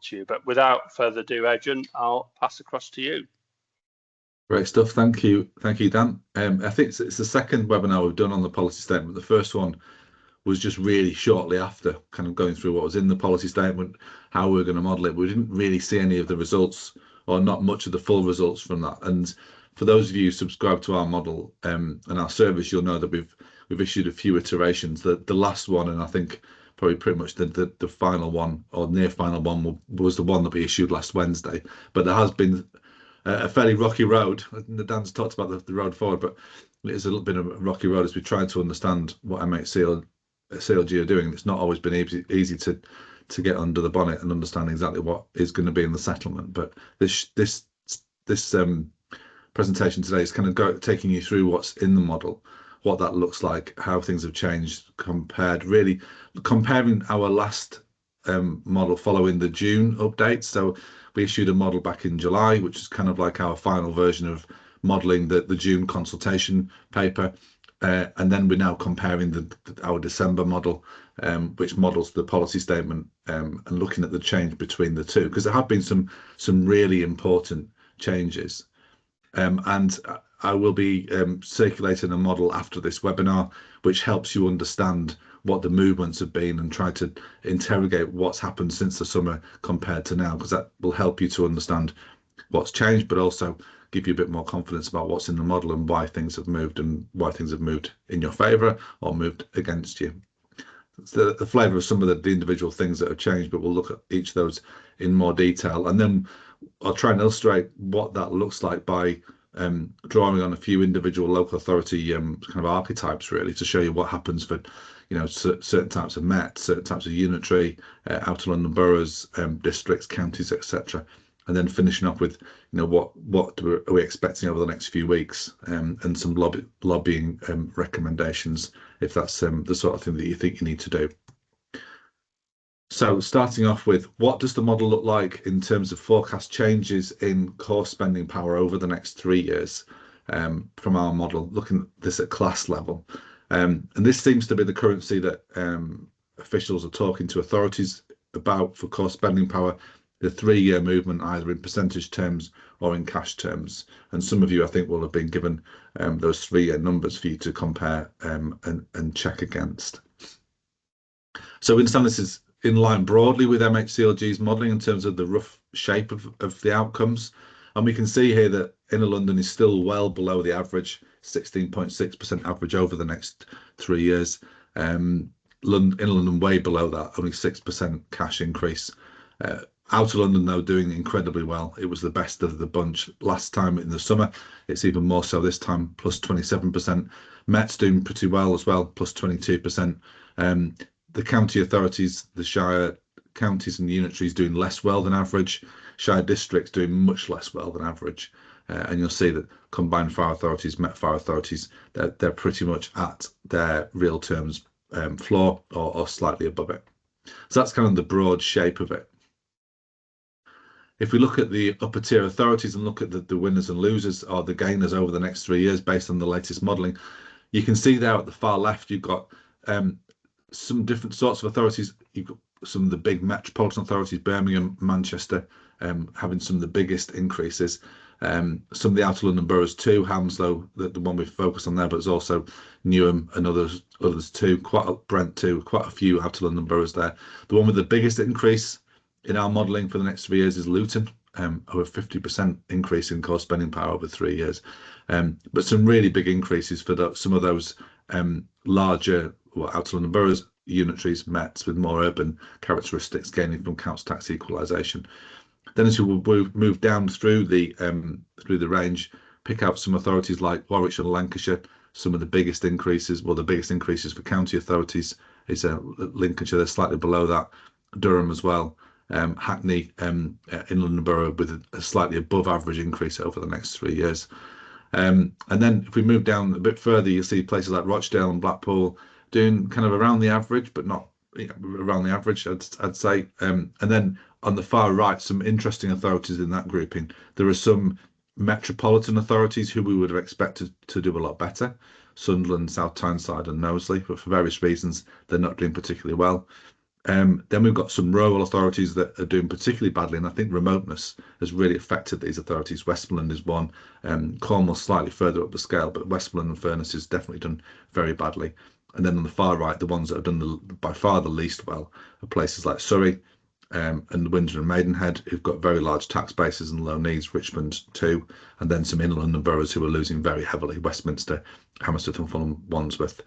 to you. But without further ado, Adrian, I'll pass across to you. Great stuff. Thank you, Dan. I think it's the second webinar we've done on the policy statement. The first one was just really shortly after, kind of going through what was in the policy statement, how we were going to model it. We didn't really see any of the results, or not much of the full results from that. And for those of you who subscribe to our model and our service, you'll know that we've issued a few iterations. The last one, and I think probably pretty much the final one, or near final one, was the one that we issued last Wednesday. But there has been a fairly rocky road. Dan's talked about the road forward, but it's a little bit of a rocky road as we try to understand what CLG are doing. It's not always been easy to get under the bonnet and understand exactly what is going to be in the settlement. But this presentation today is kind of taking you through what's in the model, what that looks like, how things have changed, comparing our last model following the June update. So we issued a model back in July, which is kind of like our final version of modeling the June consultation paper. And then we're now comparing our December model, which models the policy statement, and looking at the change between the two, because there have been some really important changes. And I will be circulating a model after this webinar, which helps you understand what the movements have been and try to interrogate what's happened since the summer compared to now, because that will help you to understand what's changed, but also give you a bit more confidence about what's in the model and why things have moved, and why things have moved in your favour or moved against you. It's the flavour of some of the individual things that have changed, but we'll look at each of those in more detail. And then I'll try and illustrate what that looks like by drawing on a few individual local authority kind of archetypes, really, to show you what happens for certain types of Met, certain types of unitary, outer London boroughs, districts, counties, etc. And then finishing up with what are we expecting over the next few weeks, and some lobbying recommendations, if that's the sort of thing that you think you need to do. So starting off with, what does the model look like in terms of forecast changes in core spending power over the next 3 years, from our model, looking at this at class level. And this seems to be the currency that officials are talking to authorities about for core spending power, the 3-year movement, either in percentage terms or in cash terms. And some of you, I think, will have been given those 3-year numbers for you to compare and check against. So we understand this is in line broadly with MHCLG's modelling in terms of the rough shape of the outcomes. And we can see here that Inner London is still well below the average, 16.6% average over the next 3 years. Inner London way below that, only 6% cash increase. Outer London, though, doing incredibly well. It was the best of the bunch last time in the summer. It's even more so this time, plus 27%. Met's doing pretty well as well, plus 22%. The county authorities, the shire counties and unitaries doing less well than average. Shire districts doing much less well than average. And you'll see that combined fire authorities, Met fire authorities, they're pretty much at their real terms floor or slightly above it. So that's kind of the broad shape of it. If we look at the upper tier authorities and look at the winners and losers, or the gainers over the next 3 years based on the latest modelling, you can see there at the far left you've got some different sorts of authorities. You've got some of the big metropolitan authorities, Birmingham, Manchester, having some of the biggest increases. Some of the outer London boroughs too, Hounslow, the one we've focused on there, but there's also Newham and others too, Brent too, quite a few outer London boroughs there. The one with the biggest increase in our modelling for the next 3 years is Luton, over 50% increase in core spending power over 3 years. But some really big increases for some of those larger outer London boroughs, unitaries, Mets with more urban characteristics gaining from council tax equalisation. Then as we move down through the range, pick out some authorities like Warwickshire and Lancashire, some of the biggest increases, well, the biggest increases for county authorities is Lincolnshire, they're slightly below that, Durham as well. Hackney in London Borough with a slightly above average increase over the next 3 years. And then if we move down a bit further, you'll see places like Rochdale and Blackpool doing kind of around the average, but not around the average, I'd say. And then on the far right, some interesting authorities in that grouping. There are some metropolitan authorities who we would have expected to do a lot better. Sunderland, South Tyneside and Knowsley, but for various reasons, they're not doing particularly well. Then we've got some rural authorities that are doing particularly badly, and I think remoteness has really affected these authorities. Westmoreland is one, Cornwall slightly further up the scale, but Westmoreland and Furness has definitely done very badly. And then on the far right, the ones that have done by far the least well are places like Surrey, and Windsor and Maidenhead, who've got very large tax bases and low needs, Richmond too, and then some inland London boroughs who are losing very heavily, Westminster, Hammersmith and Fulham, Wandsworth,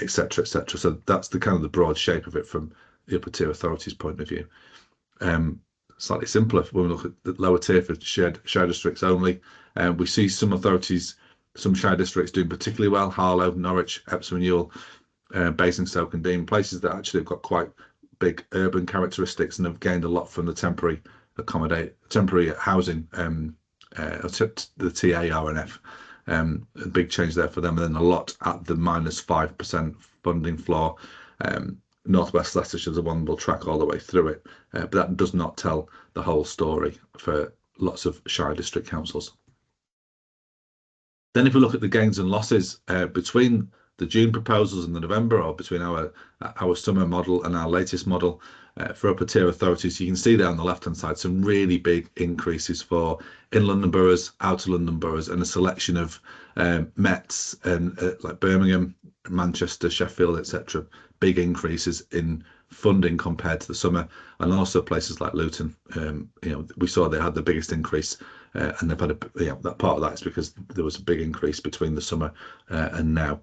etc., etc. So that's the kind of the broad shape of it from the upper tier authorities' point of view. Slightly simpler when we look at the lower tier for shire districts only. We see some authorities, some shire districts doing particularly well: Harlow, Norwich, Epsom and Ewell, Basingstoke and Dean, places that actually have got quite big urban characteristics and have gained a lot from the temporary housing, the TARNF. A big change there for them, and then a lot at the -5% funding floor. Northwest Leicestershire is the one we'll track all the way through it, but that does not tell the whole story for lots of shire district councils. Then if we look at the gains and losses between the June proposals and the November, or between our summer model and our latest model, for upper tier authorities, you can see there on the left hand side some really big increases for in London boroughs, outer London boroughs, and a selection of Mets and like Birmingham, Manchester, Sheffield, etc. Big increases in funding compared to the summer, and also places like Luton. We saw they had the biggest increase, and they've had that part of that is because there was a big increase between the summer and now.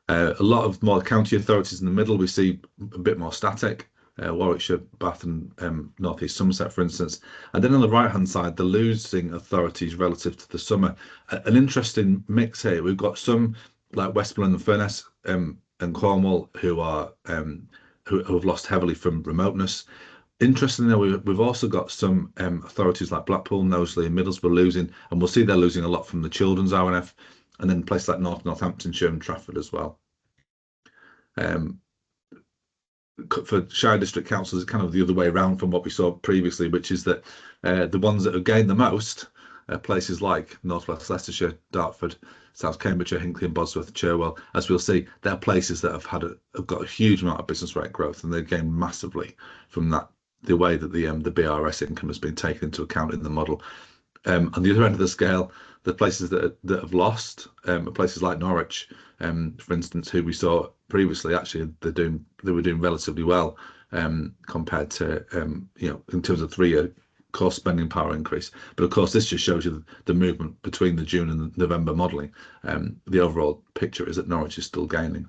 A lot of more county authorities in the middle we see a bit more static. Warwickshire, Bath and North East Somerset, for instance. And then on the right-hand side, the losing authorities relative to the summer. An interesting mix here. We've got some like Westmoreland and Furness and Cornwall who have lost heavily from remoteness. Interestingly, we've also got some authorities like Blackpool, Knowsley and Middlesbrough losing, and we'll see they're losing a lot from the children's RNF, and then places like Northamptonshire and Trafford as well. For shire district councils, it's kind of the other way around from what we saw previously, which is that the ones that have gained the most are places like Northwest Leicestershire, Dartford, South Cambridgeshire, Hinckley and Bosworth, Cherwell. As we'll see, they're places that have got a huge amount of business rate growth, and they've gained massively from that, the way that the BRS income has been taken into account in the model. On the other end of the scale, the places that have lost are places like Norwich, for instance, who we saw previously. Actually, they were doing relatively well compared to in terms of 3-year core spending power increase. But of course, this just shows you the movement between the June and the November modelling. The overall picture is that Norwich is still gaining.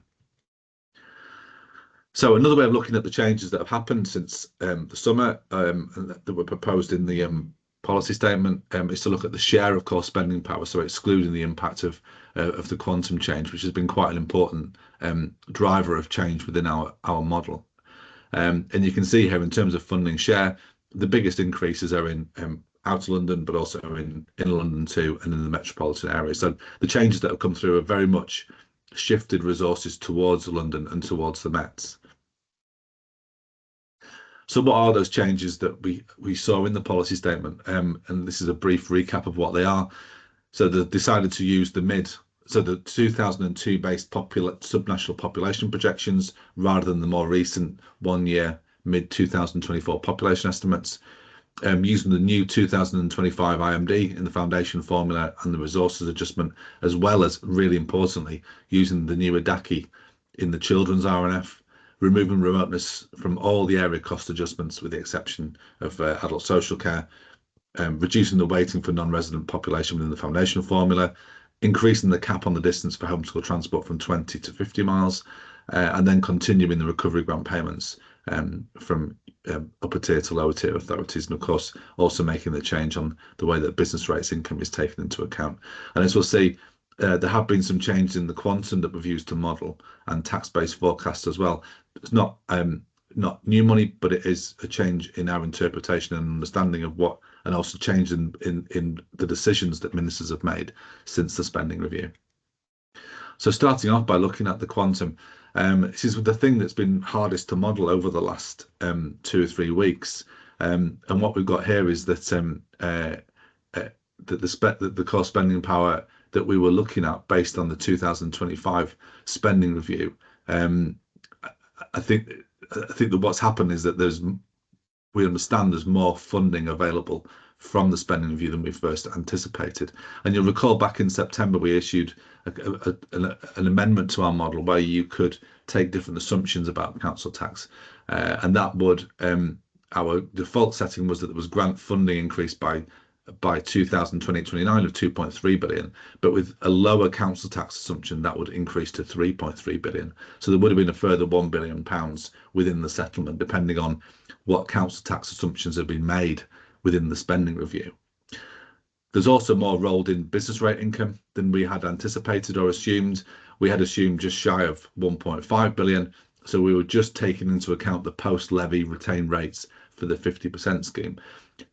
So another way of looking at the changes that have happened since the summer and that were proposed in the policy statement is to look at the share of core spending power, so excluding the impact of the quantum change, which has been quite an important driver of change within our model. And you can see here in terms of funding share, the biggest increases are in outer London, but also in London too, and in the metropolitan area. So the changes that have come through have very much shifted resources towards London and towards the Mets. So what are those changes that we saw in the policy statement? And this is a brief recap of what they are. So they decided to use the 2002 based subnational population projections rather than the more recent 1-year mid-2024 population estimates, using the new 2025 IMD in the foundation formula and the resources adjustment, as well as, really importantly, using the new ADACI in the children's RNF, removing remoteness from all the area cost adjustments with the exception of adult social care, reducing the weighting for non-resident population within the foundation formula, increasing the cap on the distance for homeschool transport from 20 to 50 miles, and then continuing the recovery grant payments from upper tier to lower tier authorities, and of course also making the change on the way that business rates income is taken into account. And as we'll see, there have been some changes in the quantum that we've used to model and tax-based forecasts as well. It's not new money, but it is a change in our interpretation and understanding of what, and also change in the decisions that ministers have made since the spending review. So starting off by looking at the quantum, this is the thing that's been hardest to model over the last 2 or 3 weeks. And what we've got here is that the core spending power that we were looking at based on the 2025 spending review, I think I think that what's happened is that we understand there's more funding available from the spending review than we first anticipated. And you'll recall back in September, we issued an amendment to our model where you could take different assumptions about council tax. And that would, our default setting was that there was grant funding increased by 2029 of 2.3 billion, but with a lower council tax assumption that would increase to 3.3 billion. So there would have been a further £1 billion within the settlement, depending on what council tax assumptions have been made within the spending review. There's also more rolled in business rate income than we had anticipated or assumed. We had assumed just shy of 1.5 billion. So we were just taking into account the post-levy retained rates for the 50% scheme.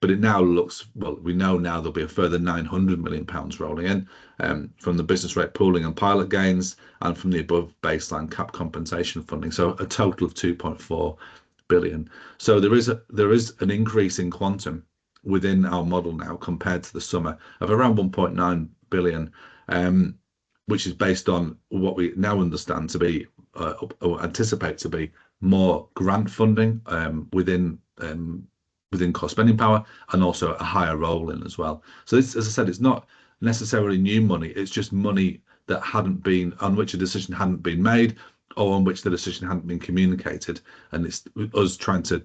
But it now looks, well, we know now there'll be a further £900 million rolling in from the business rate pooling and pilot gains and from the above baseline cap compensation funding. So a total of 2.4 billion. So there is an increase in quantum within our model now compared to the summer of around 1.9 billion, which is based on what we now understand to be or anticipate to be more grant funding within core spending power, and also a higher roll in as well. So this, as I said, it's not necessarily new money, it's just money that hadn't been, on which a decision hadn't been made or on which the decision hadn't been communicated, and it's us trying to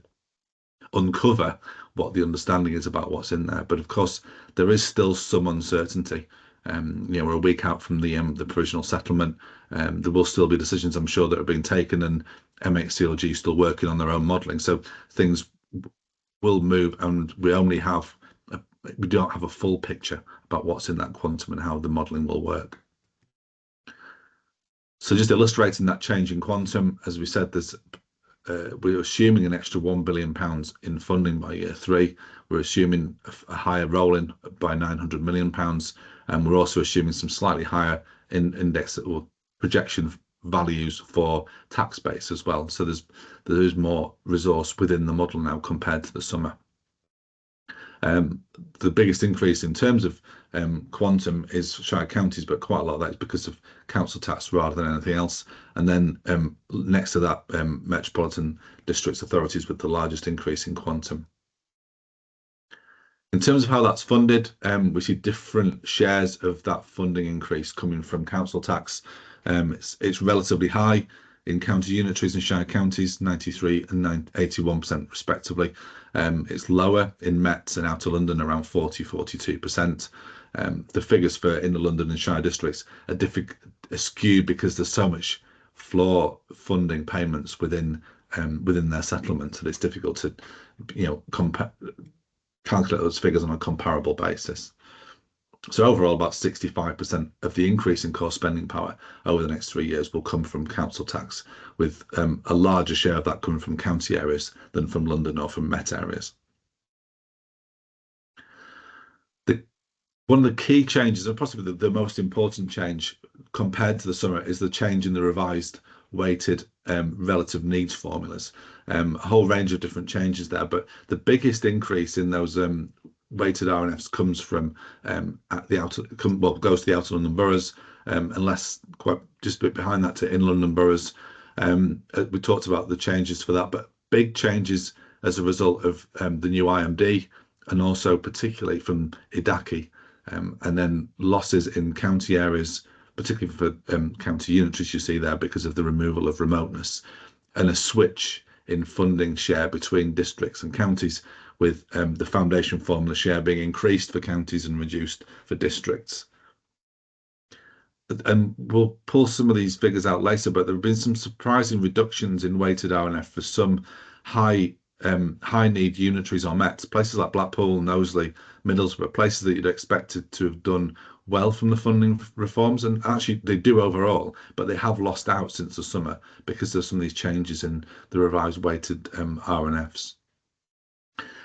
uncover what the understanding is about what's in there. But of course there is still some uncertainty. We're a week out from the provisional settlement. There will still be decisions, I'm sure, that are being taken, and MHCLG is still working on their own modelling, so things will move, and we don't have a full picture about what's in that quantum and how the modelling will work. So just illustrating that change in quantum, as we said, we're assuming an extra £1 billion in funding by year 3. We're assuming a higher roll-in by £900 million, and we're also assuming some slightly higher index or projection values for tax base as well. So there is more resource within the model now compared to the summer. The biggest increase in terms of quantum is Shire counties, but quite a lot of that is because of council tax rather than anything else. And then next to that, metropolitan districts authorities with the largest increase in quantum. In terms of how that's funded, we see different shares of that funding increase coming from council tax. It's relatively high in county unitaries and shire counties, 93 and 81% respectively. It's lower in Mets and Outer London, around 42%. The figures for inner London and shire districts are skewed because there's so much floor funding payments within their settlement that it's difficult to calculate those figures on a comparable basis. So overall, about 65% of the increase in core spending power over the next 3 years will come from council tax, with a larger share of that coming from county areas than from London or from Met areas. One of the key changes, and possibly the most important change compared to the summer, is the change in the revised weighted relative needs formulas. A whole range of different changes there, but the biggest increase in those weighted RNFs comes from goes to the outer London boroughs, unless quite just a bit behind that to in London boroughs. We talked about the changes for that, but big changes as a result of the new IMD, and also particularly from IDACI, and then losses in county areas, particularly for county unitaries you see there because of the removal of remoteness, and a switch in funding share between districts and counties, with the foundation formula share being increased for counties and reduced for districts. And we'll pull some of these figures out later, but there have been some surprising reductions in weighted RNF for some high need unitaries or Mets, places like Blackpool, Knowsley, Middlesbrough, places that you'd expected to have done well from the funding reforms, and actually they do overall, but they have lost out since the summer because of some of these changes in the revised weighted RNFs.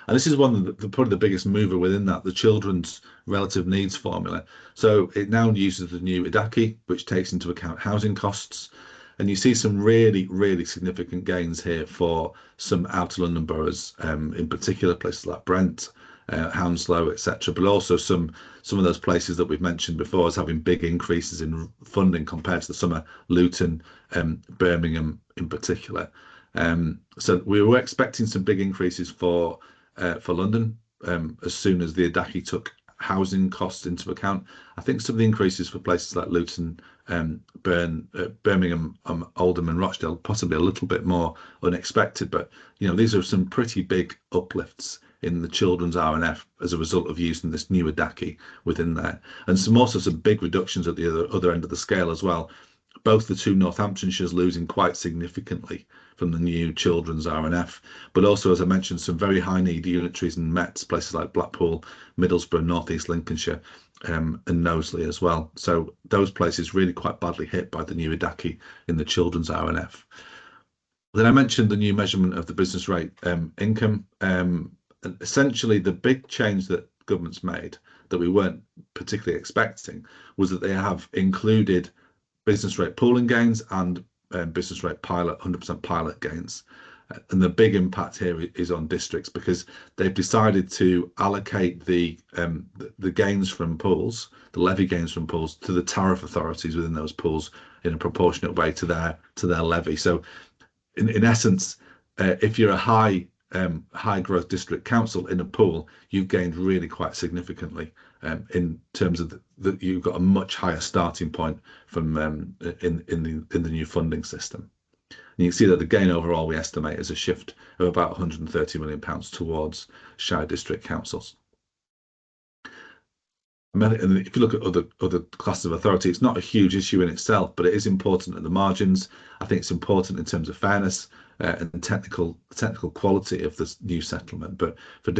And this is probably the biggest mover within that, the children's relative needs formula. So it now uses the new IDACI, which takes into account housing costs. And you see some really, really significant gains here for some outer London boroughs, in particular places like Brent, Hounslow, etc. But also some of those places that we've mentioned before as having big increases in funding compared to the summer, Luton, Birmingham in particular. So we were expecting some big increases for London as soon as the Adaki took housing costs into account. I think some of the increases for places like Luton, Birmingham, Oldham and Rochdale possibly a little bit more unexpected, but these are some pretty big uplifts in the children's R&F as a result of using this new Adaki within there, and some big reductions at the other end of the scale as well. Both the two Northamptonshires losing quite significantly from the new children's R&F, but also, as I mentioned, some very high need unitaries and Mets, places like Blackpool, Middlesbrough, North East Lincolnshire, and Knowsley as well. So those places really quite badly hit by the new Adaki in the children's R&F. Then I mentioned the new measurement of the business rate income. And essentially, the big change that government's made that we weren't particularly expecting was that they have included business rate pooling gains and business rate 100% pilot gains. And the big impact here is on districts, because they've decided to allocate the gains from pools, the levy gains from pools, to the tariff authorities within those pools in a proportionate way to their levy. So in essence, if you're a high growth district council in a pool, you've gained really quite significantly in terms of that you've got a much higher starting point from in the new funding system. And you can see that the gain overall we estimate is a shift of about £130 million towards shire district councils. And if you look at other classes of authority, it's not a huge issue in itself, but it is important at the margins. I think it's important in terms of fairness and technical quality of this new settlement. But for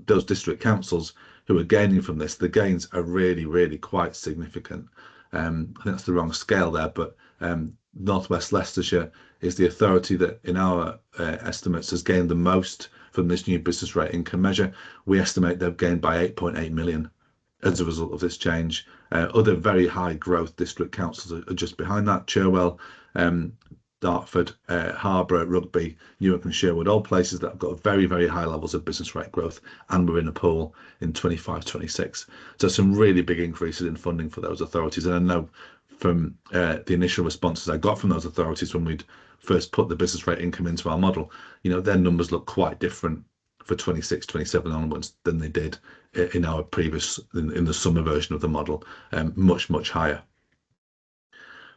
those district councils who are gaining from this, the gains are really, really quite significant. I think that's the wrong scale there, but North West Leicestershire is the authority that, in our estimates, has gained the most from this new business rate income measure. We estimate they've gained by 8.8 million as a result of this change. Other very high growth district councils are just behind that: Cherwell, Dartford, Harborough, Rugby, Newark and Sherwood, all places that have got very, very high levels of business rate growth, and we're in a pool in 25-26. So some really big increases in funding for those authorities. And I know from the initial responses I got from those authorities when we'd first put the business rate income into our model, their numbers look quite different for 26-27 onwards than they did in our previous, in the summer version of the model, much higher.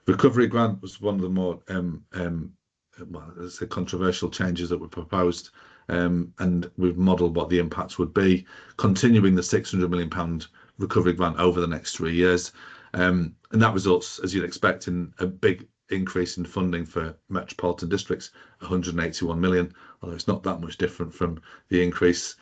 Recovery grant was one of the more controversial changes that were proposed, and we've modelled what the impacts would be, continuing the £600 million recovery grant over the next 3 years, and that results, as you'd expect, in a big increase in funding for metropolitan districts, 181 million, although it's not that much different from the increase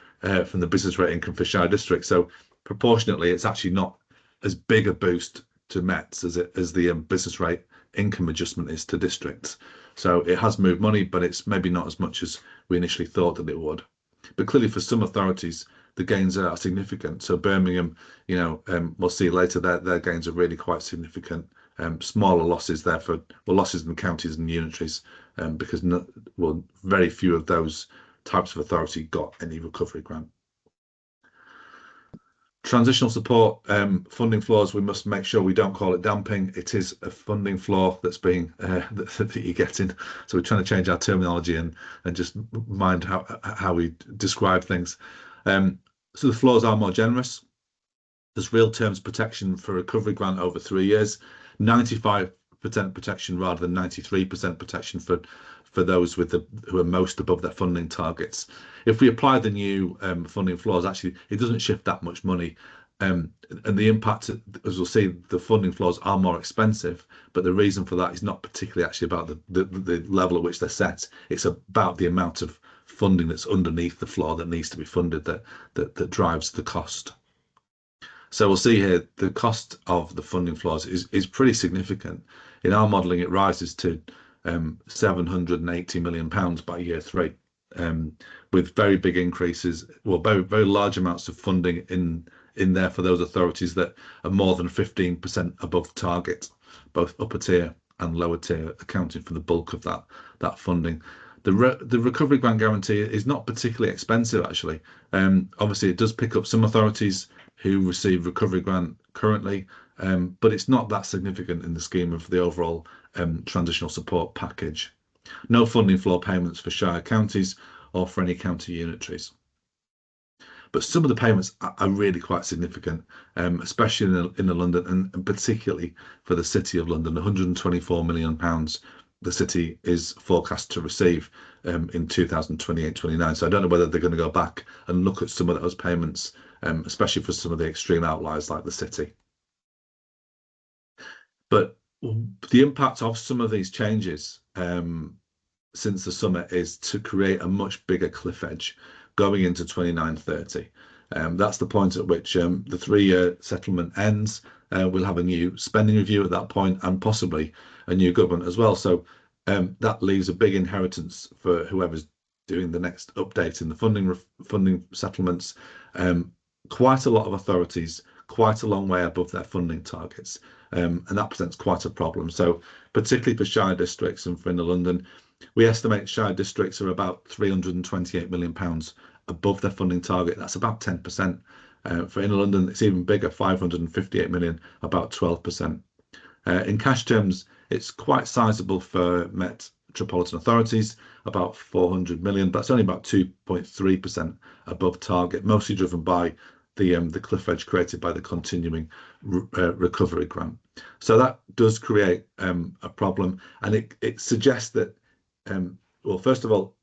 from the business rate income for shire districts. So proportionately, it's actually not as big a boost to Mets as the business rate income adjustment is to districts. So it has moved money, but it's maybe not as much as we initially thought that it would. But clearly for some authorities, the gains are significant. So Birmingham, we'll see later, their gains are really quite significant. Smaller losses there losses in counties and unitaries, because very few of those types of authority got any recovery grant. Transitional support funding floors, we must make sure we don't call it damping. It is a funding floor that's being that you're getting. So we're trying to change our terminology and just mind how we describe things. So the floors are more generous. There's real terms protection for recovery grant over 3 years, 95% protection rather than 93% protection for those who are most above their funding targets. If we apply the new funding floors, actually it doesn't shift that much money, and the impact, as we'll see, the funding floors are more expensive, but the reason for that is not particularly actually about the level at which they're set. It's about the amount of funding that's underneath the floor that needs to be funded that drives the cost. So we'll see here the cost of the funding floors is pretty significant. In our modelling, it rises to £780 million by year 3, with very big increases, very, very large amounts of funding in there for those authorities that are more than 15% above target, both upper tier and lower tier, accounting for the bulk of that funding. The recovery grant guarantee is not particularly expensive, actually. Obviously, it does pick up some authorities who receive recovery grant currently, but it's not that significant in the scheme of the overall transitional support package. No funding floor payments for shire counties or for any county unitaries. But some of the payments are really quite significant, especially in the London and particularly for the City of London. £124 million the city is forecast to receive in 2028-29. So I don't know whether they're going to go back and look at some of those payments, especially for some of the extreme outliers like the city. But the impact of some of these changes since the summer is to create a much bigger cliff edge going into 29-30. That's the point at which the 3-year settlement ends. We'll have a new spending review at that point and possibly a new government as well. So that leaves a big inheritance for whoever's doing the next update in the funding settlements. Quite a lot of authorities, quite a long way above their funding targets. And that presents quite a problem. So particularly for shire districts and for Inner London, we estimate shire districts are about £328 million above their funding target. That's about 10%. For Inner London, it's even bigger, 558 million, about 12%. In cash terms, it's quite sizable for metropolitan authorities, about 400 million, but it's only about 2.3% above target, mostly driven by the cliff edge created by the continuing recovery grant. So that does create a problem, and it suggests that well, first of all,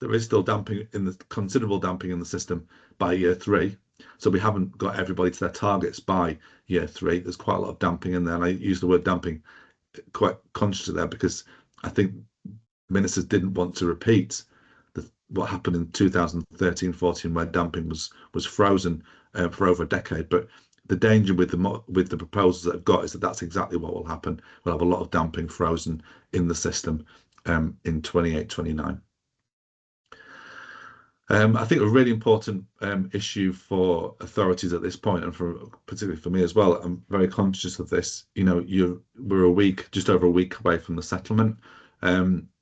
there is still considerable damping in the system by year 3. So we haven't got everybody to their targets by year 3. There's quite a lot of damping in there, and I use the word damping quite consciously there because I think ministers didn't want to repeat what happened in 2013-14, where damping was frozen for over a decade. But the danger with the proposals that I've got is that that's exactly what will happen. We'll have a lot of damping frozen in the system in 28-29. I think a really important issue for authorities at this point, and particularly for me as well, I'm very conscious of this. You know, we're just over a week away from the settlement.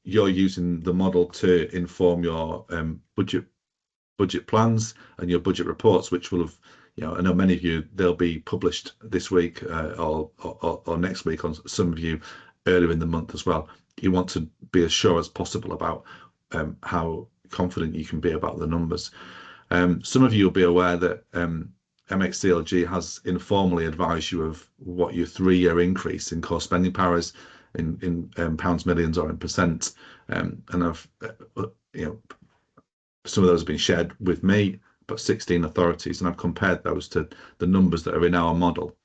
You're using the model to inform your budget plans and your budget reports, which will have, you know, I know many of you, they'll be published this week or next week, on some of you earlier in the month as well. You want to be as sure as possible about how confident you can be about the numbers. Some of you will be aware that MXCLG has informally advised you of what your 3-year increase in core spending power is in pounds millions or in percent, and I've you know, some of those have been shared with me, but 16 authorities, and I've compared those to the numbers that are in our model.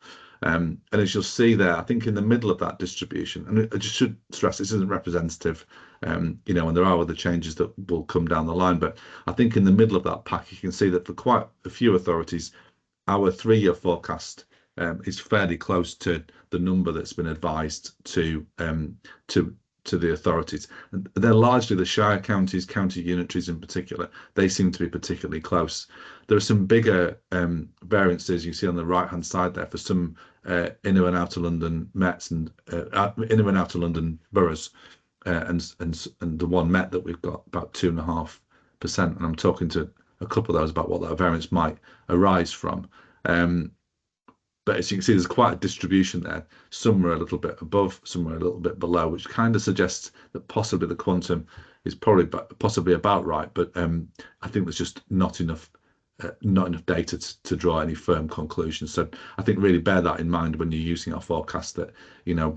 And as you'll see there, I think in the middle of that distribution, and I just should stress this isn't representative, you know, and there are other changes that will come down the line, but I think in the middle of that pack, you can see that for quite a few authorities, our 3-year forecast is fairly close to the number that's been advised to the authorities. And they're largely the shire counties, county unitaries in particular. They seem to be particularly close. There are some bigger variances you see on the right hand side there for some inner and outer London Mets and inner and outer London boroughs, and the one Met that we've got about 2.5%, and I'm talking to a couple of those about what that variance might arise from. But as you can see, there's quite a distribution there. Some are a little bit above, some are a little bit below, which kind of suggests that possibly the quantum is possibly about right. But I think there's just not enough data to draw any firm conclusions. So I think really bear that in mind when you're using our forecast, that, you know,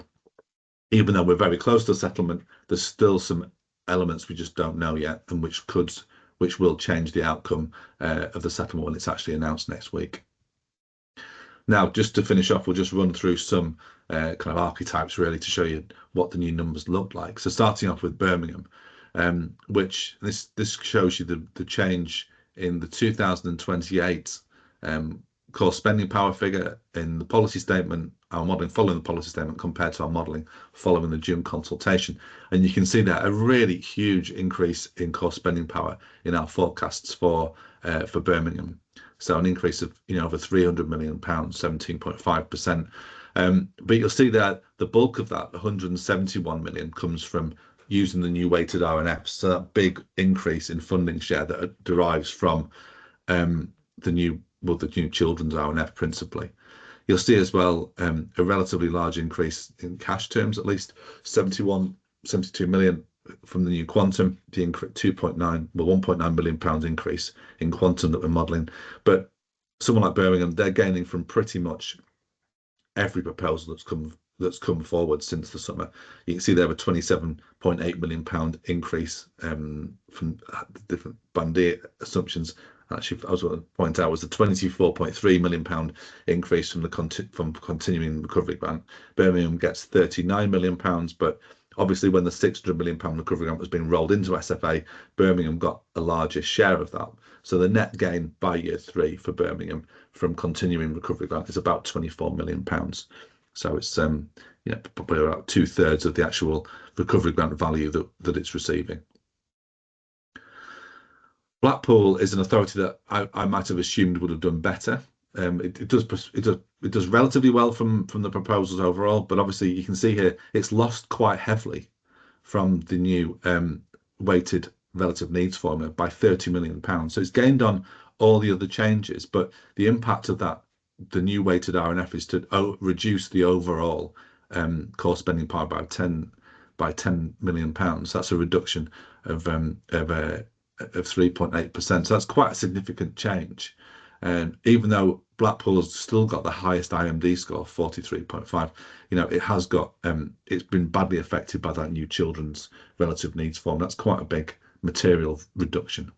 even though we're very close to a settlement, there's still some elements we just don't know yet, and which will change the outcome of the settlement when it's actually announced next week. Now, just to finish off, we'll just run through some kind of archetypes really to show you what the new numbers look like. So starting off with Birmingham, which this shows you the change in the 2028 core spending power figure in the policy statement, our modelling following the policy statement compared to our modelling following the June consultation. And you can see that a really huge increase in core spending power in our forecasts for Birmingham. So an increase of, you know, over £300 million, 17.5%. But you'll see that the bulk of that, 171 million, comes from using the new weighted RNFs. So that big increase in funding share that derives from the new children's RNF principally. You'll see as well a relatively large increase in cash terms, at least 72 million from the new quantum, the 1.9 million pounds increase in quantum that we're modelling. But someone like Birmingham, they're gaining from pretty much every proposal that's come forward since the summer. You can see there were 27.8 million pound increase from different Bandy assumptions. Actually, I was going to point out was the 24.3 million pound increase from the continuing recovery grant. Birmingham gets 39 million pounds, but obviously when the 600 million pound recovery grant was being rolled into SFA, Birmingham got a larger share of that. So the net gain by year 3 for Birmingham from continuing recovery grant is about 24 million pounds. So it's probably about 2/3 of the actual recovery grant value that it's receiving. Blackpool is an authority that I might have assumed would have done better. It does relatively well from the proposals overall, but obviously you can see here it's lost quite heavily from the new weighted relative needs formula by 30 million pounds. So it's gained on all the other changes, but the impact of that, the new weighted RNF, is to reduce the overall core spending power by 10 million pounds. That's a reduction of 3.8%. So that's quite a significant change. And even though Blackpool has still got the highest IMD score, 43.5, it has got it's been badly affected by that new children's relative needs form. That's quite a big material reduction.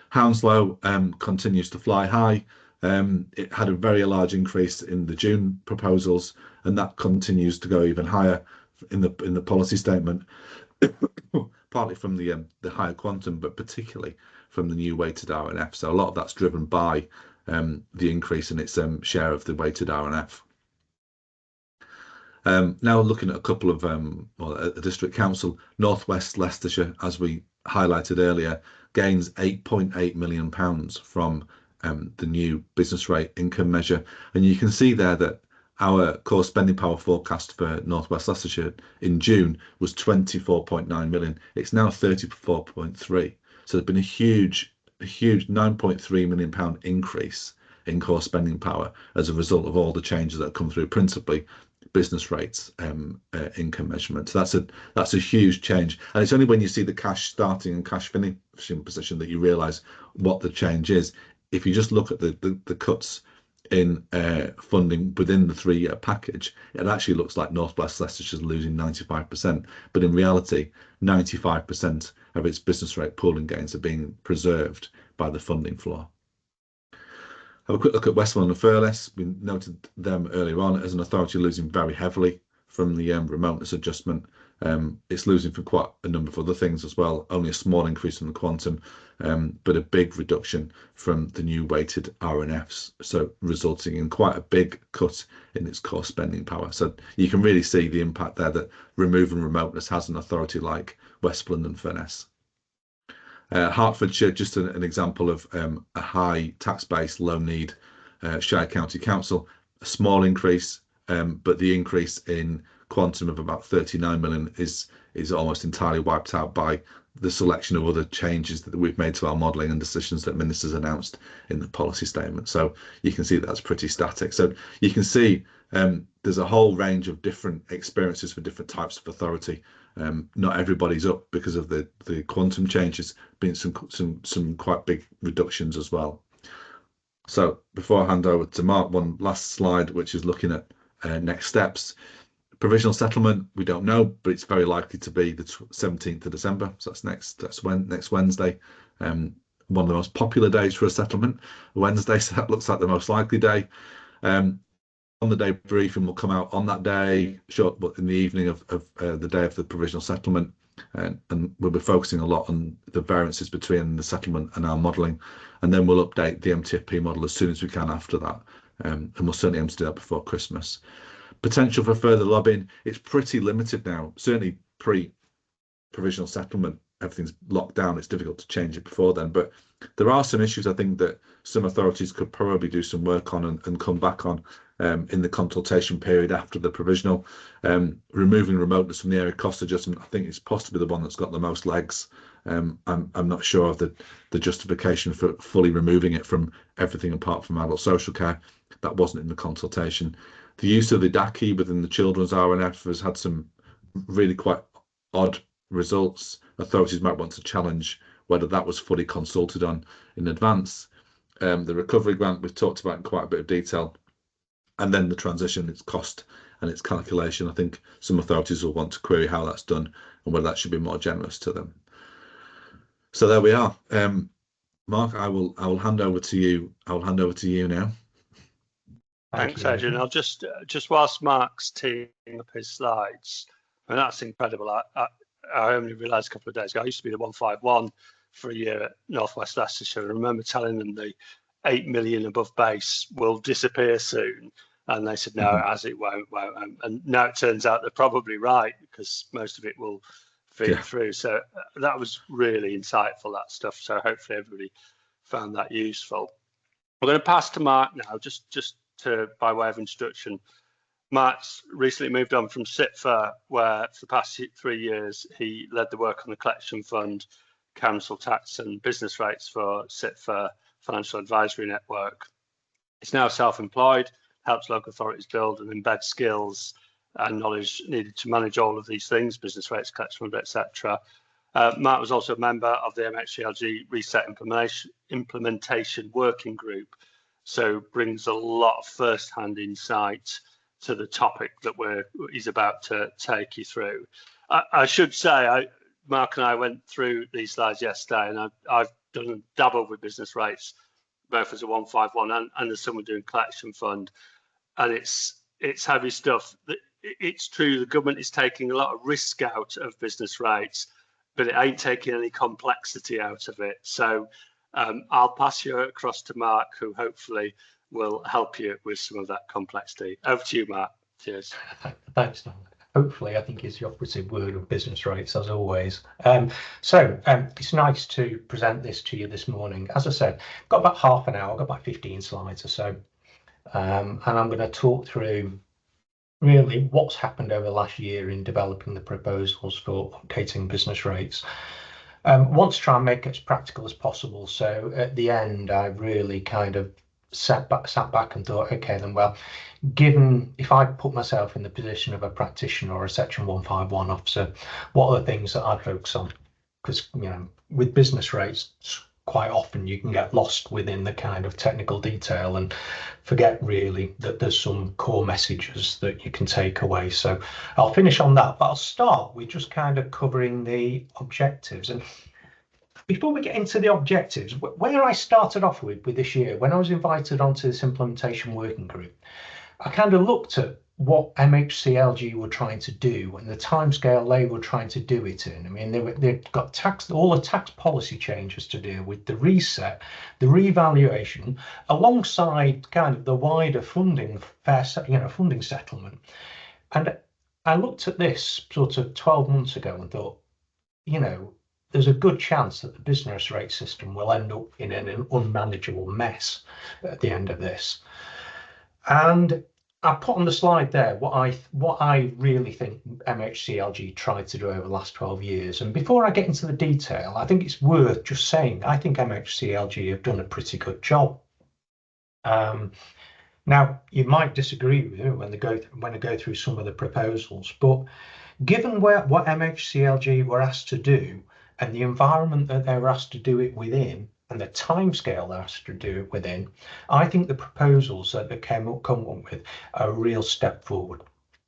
Hounslow continues to fly high. It had a very large increase in the June proposals, and that continues to go even higher in the policy statement, partly from the higher quantum, but particularly from the new weighted RNF. So a lot of that's driven by the increase in its share of the weighted RNF. Now looking at a couple of a district council, North West Leicestershire, as we highlighted earlier, gains 8.8 million pounds from the new business rate income measure, and you can see there that our core spending power forecast for North West Leicestershire in June was 24.9 million. It's now 34.3. So there's been a huge 9.3 million pound increase in core spending power as a result of all the changes that have come through, principally business rates income measurement. So that's a huge change, and it's only when you see the cash starting and cash finishing position that you realize what the change is. If you just look at the cuts in funding within the 3-year package, it actually looks like North West Leicestershire is losing 95%, but in reality 95% of its business rate pooling gains are being preserved by the funding floor. Have a quick look at Westmoreland and Furness. We noted them earlier on as an authority losing very heavily from the remoteness adjustment. It's losing for quite a number of other things as well. Only a small increase in the quantum, but a big reduction from the new weighted RNFs, so resulting in quite a big cut in its core spending power. So you can really see the impact there that removing remoteness has an authority like Westmoreland and Furness. Hertfordshire, just an example of a high tax base, low need Shire County Council, a small increase, but the increase in quantum of about 39 million is almost entirely wiped out by the selection of other changes that we've made to our modelling and decisions that ministers announced in the policy statement. So you can see that's pretty static. So you can see there's a whole range of different experiences for different types of authority. Not everybody's up because of the quantum changes, being some quite big reductions as well. So before I hand over to Mark, one last slide, which is looking at next steps. Provisional settlement, we don't know, but it's very likely to be the 17th of December. So that's next Wednesday. One of the most popular days for a settlement, Wednesday. So that looks like the most likely day. On the day briefing will come out on that day, short, but in the evening of the day of the provisional settlement, and we'll be focusing a lot on the variances between the settlement and our modelling, and then we'll update the MTFP model as soon as we can after that, and we'll certainly aim to do that before Christmas. Potential for further lobbying, it's pretty limited now. Certainly pre-provisional settlement, everything's locked down. It's difficult to change it before then, but there are some issues I think that some authorities could probably do some work on and come back on in the consultation period after the provisional. Removing remoteness from the area cost adjustment, I think, is possibly the one that's got the most legs. I'm not sure of the justification for fully removing it from everything apart from adult social care. That wasn't in the consultation. The use of the DACI within the children's RNF has had some really quite odd results. Authorities might want to challenge whether that was fully consulted on in advance. The recovery grant we've talked about in quite a bit of detail, and then the transition, its cost and its calculation. I think some authorities will want to query how that's done and whether that should be more generous to them. So there we are. Mark, I will hand over to you. I will hand over to you now. Thanks, Adrian. I'll just whilst Mark's teeing up his slides, and that's incredible. I only realised a couple of days ago, I used to be the 151 for a year at North West Leicestershire. I remember telling them the 8 million above base will disappear soon. And they said, no, as it won't. And now it turns out they're probably right, because most of it will feed through. So that was really insightful, that stuff. So hopefully everybody found that useful. We're going to pass to Mark now, just to by way of introduction. Mark's recently moved on from SITFA, where for the past 3 years he led the work on the collection fund, council tax and business rates for SITFA Financial Advisory Network. He's now self-employed, helps local authorities build and embed skills and knowledge needed to manage all of these things, business rates, collection fund, etc. Mark was also a member of the MHCLG Reset Implementation Working Group, so brings a lot of first-hand insight to the topic that he's about to take you through. I should say, Mark and I went through these slides yesterday, and I've done a dabble with business rates, both as a 151 and as someone doing collection fund, and it's heavy stuff. It's true the government is taking a lot of risk out of business rates, but it ain't taking any complexity out of it. So I'll pass you across to Mark, who hopefully will help you with some of that complexity. Over to you, Mark. Cheers. Thanks, Tom. Hopefully, I think is the operative word of business rates, as always. It's nice to present this to you this morning. As I said, got about half an hour, got about 15 slides or so. And I'm going to talk through really what's happened over the last year in developing the proposals for updating business rates. Want to try and make it as practical as possible. So at the end, I really kind of sat back and thought, okay, then, well, given if I put myself in the position of a practitioner or a Section 151 officer, what are the things that I'd focus on? Because, you know, with business rates, quite often you can get lost within the kind of technical detail and forget really that there's some core messages that you can take away. So I'll finish on that, but I'll start with just kind of covering the objectives. And before we get into the objectives, where I started off with this year, when I was invited onto this implementation working group, I kind of looked at what MHCLG were trying to do and the timescale they were trying to do it in. I mean, they've got all the tax policy changes to deal with, the reset, the revaluation, alongside kind of the wider funding funding settlement. And I looked at this sort of 12 months ago and thought, you know, there's a good chance that the business rate system will end up in an unmanageable mess at the end of this. And I put on the slide there what I really think MHCLG tried to do over the last 12 years. And before I get into the detail, I think it's worth just saying I think MHCLG have done a pretty good job. Now, you might disagree with me when I go through some of the proposals, but given what MHCLG were asked to do and the environment that they were asked to do it within, and the timescale they're asked to do it within, I think the proposals that they come up with are a real step forward.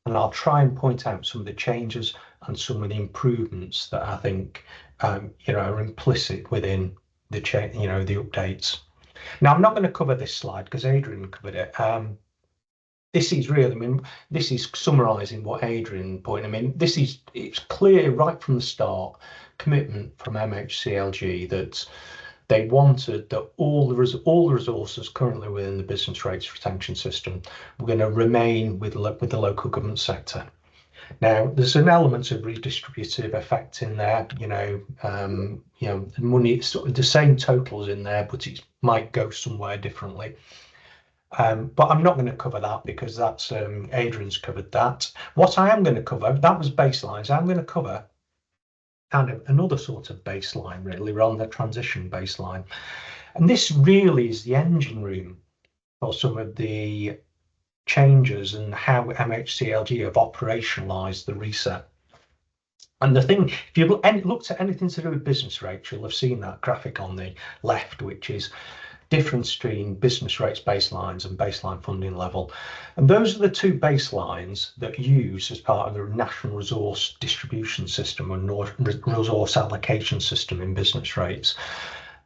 And I'll try and point out some of the changes and some of the improvements that I think are implicit within the the updates. Now, I'm not going to cover this slide because Adrian covered it. This is really, I mean, this is summarising what Adrian pointed. I mean, it's clear right from the start, commitment from MHCLG that they wanted that all the resources currently within the business rates retention system were going to remain with the local government sector. Now, there's an element of redistributive effect in there. The money, sort of the same totals in there, but it might go somewhere differently. But I'm not going to cover that because that's Adrian's covered that. What I am going to cover, that was baselines. I'm going to cover kind of another sort of baseline, really. We're on the transition baseline. And this really is the engine room for some of the changes and how MHCLG have operationalised the reset. And the thing, if you looked at anything to do with business rates, you'll have seen that graphic on the left, which is difference between business rates baselines and baseline funding level. And those are the two baselines that use as part of the national resource distribution system and resource allocation system in business rates.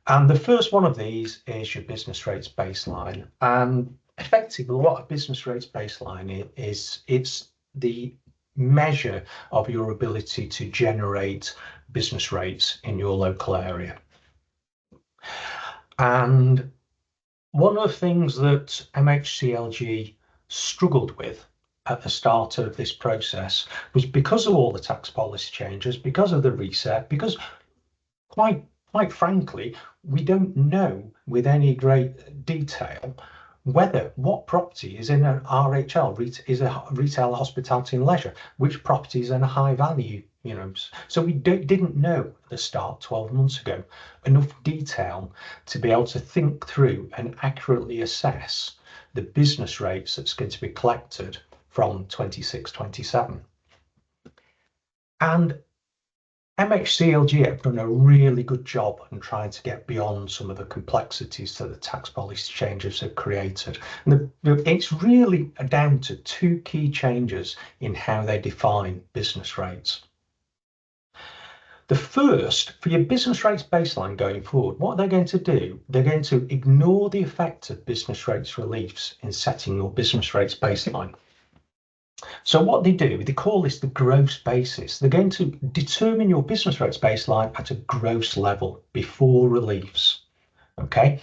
And the first one of these is your business rates baseline. And effectively, what a business rates baseline is, it's the measure of your ability to generate business rates in your local area. And one of the things that MHCLG struggled with at the start of this process was, because of all the tax policy changes, because of the reset, because quite frankly, we don't know with any great detail whether what property is in an RHL, is a retail, hospitality and leisure, which property is in a high value, you know. So we didn't know at the start 12 months ago enough detail to be able to think through and accurately assess the business rates that's going to be collected from 26-27. And MHCLG have done a really good job in trying to get beyond some of the complexities that the tax policy changes have created. And it's really down to two key changes in how they define business rates. The first, for your business rates baseline going forward, what they're going to do, they're going to ignore the effect of business rates reliefs in setting your business rates baseline. So what they do, they call this the gross basis. They're going to determine your business rates baseline at a gross level before reliefs. Okay,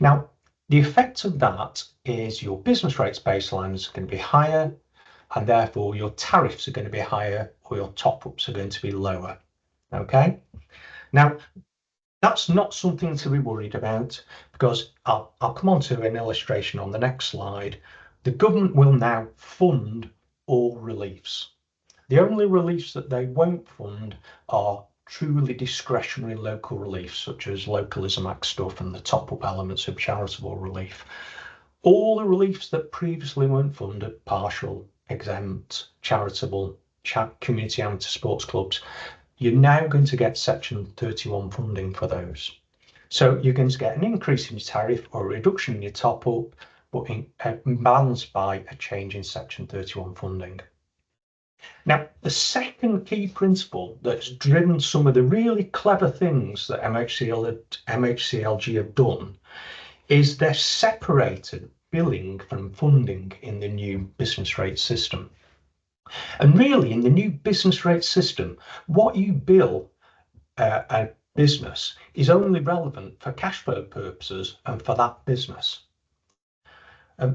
now the effect of that is your business rates baseline is going to be higher, and therefore your tariffs are going to be higher, or your top-ups are going to be lower. Okay, now that's not something to be worried about, because I'll come on to an illustration on the next slide. The government will now fund all reliefs. The only reliefs that they won't fund are truly discretionary local reliefs, such as Localism Act stuff and the top-up elements of charitable relief. All the reliefs that previously weren't funded, partial, exempt, charitable, community amateur sports clubs, you're now going to get Section 31 funding for those. So you're going to get an increase in your tariff or a reduction in your top-up, but balanced by a change in Section 31 funding. Now, the second key principle that's driven some of the really clever things that MHCLG have done is they've separated billing from funding in the new business rate system. And really, in the new business rate system, what you bill a business is only relevant for cash flow purposes and for that business.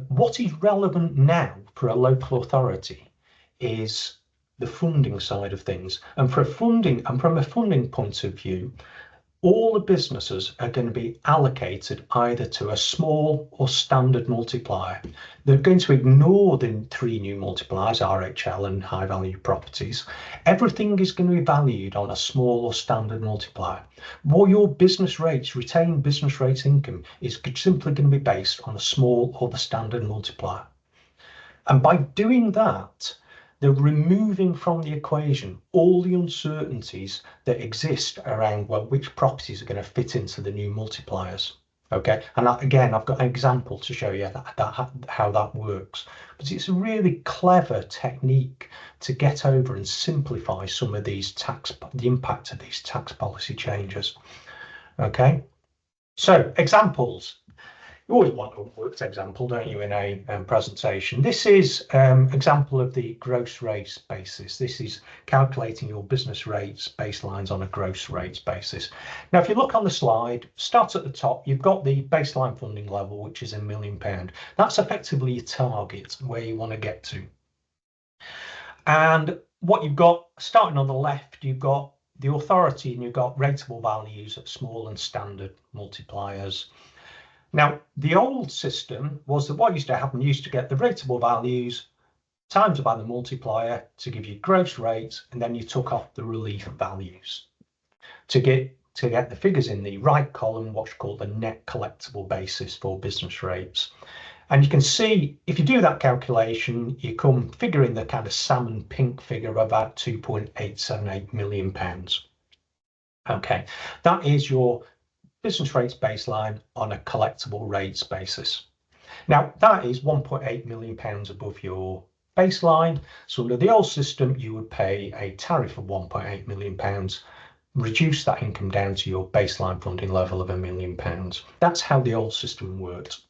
What is relevant now for a local authority is the funding side of things. And from a funding point of view, all the businesses are going to be allocated either to a small or standard multiplier. They're going to ignore the three new multipliers, RHL and high value properties. Everything is going to be valued on a small or standard multiplier. Well, your business rates, retained business rates income, is simply going to be based on a small or the standard multiplier. And by doing that, they're removing from the equation all the uncertainties that exist around, well, which properties are going to fit into the new multipliers. Okay, and again, I've got an example to show you how that works. But it's a really clever technique to get over and simplify some of these the impact of these tax policy changes. Okay, so examples. You always want a worked example, don't you, in a presentation? This is example of the gross rates basis. This is calculating your business rates baselines on a gross rates basis. Now, if you look on the slide, start at the top, you've got the baseline funding level, which is £1 million. That's effectively your target, where you want to get to. And what you've got, starting on the left, you've got the authority and you've got rateable values at small and standard multipliers. Now, the old system was that what used to happen, you used to get the rateable values times by the multiplier to give you gross rates, and then you took off the relief values to get the figures in the right column, what's called the net collectible basis for business rates. And you can see, if you do that calculation, you come figuring the kind of salmon pink figure of about £2.878 million. Okay, that is your business rates baseline on a collectible rates basis. Now, that is £1.8 million above your baseline. So under the old system, you would pay a tariff of £1.8 million, reduce that income down to your baseline funding level of £1 million. That's how the old system worked.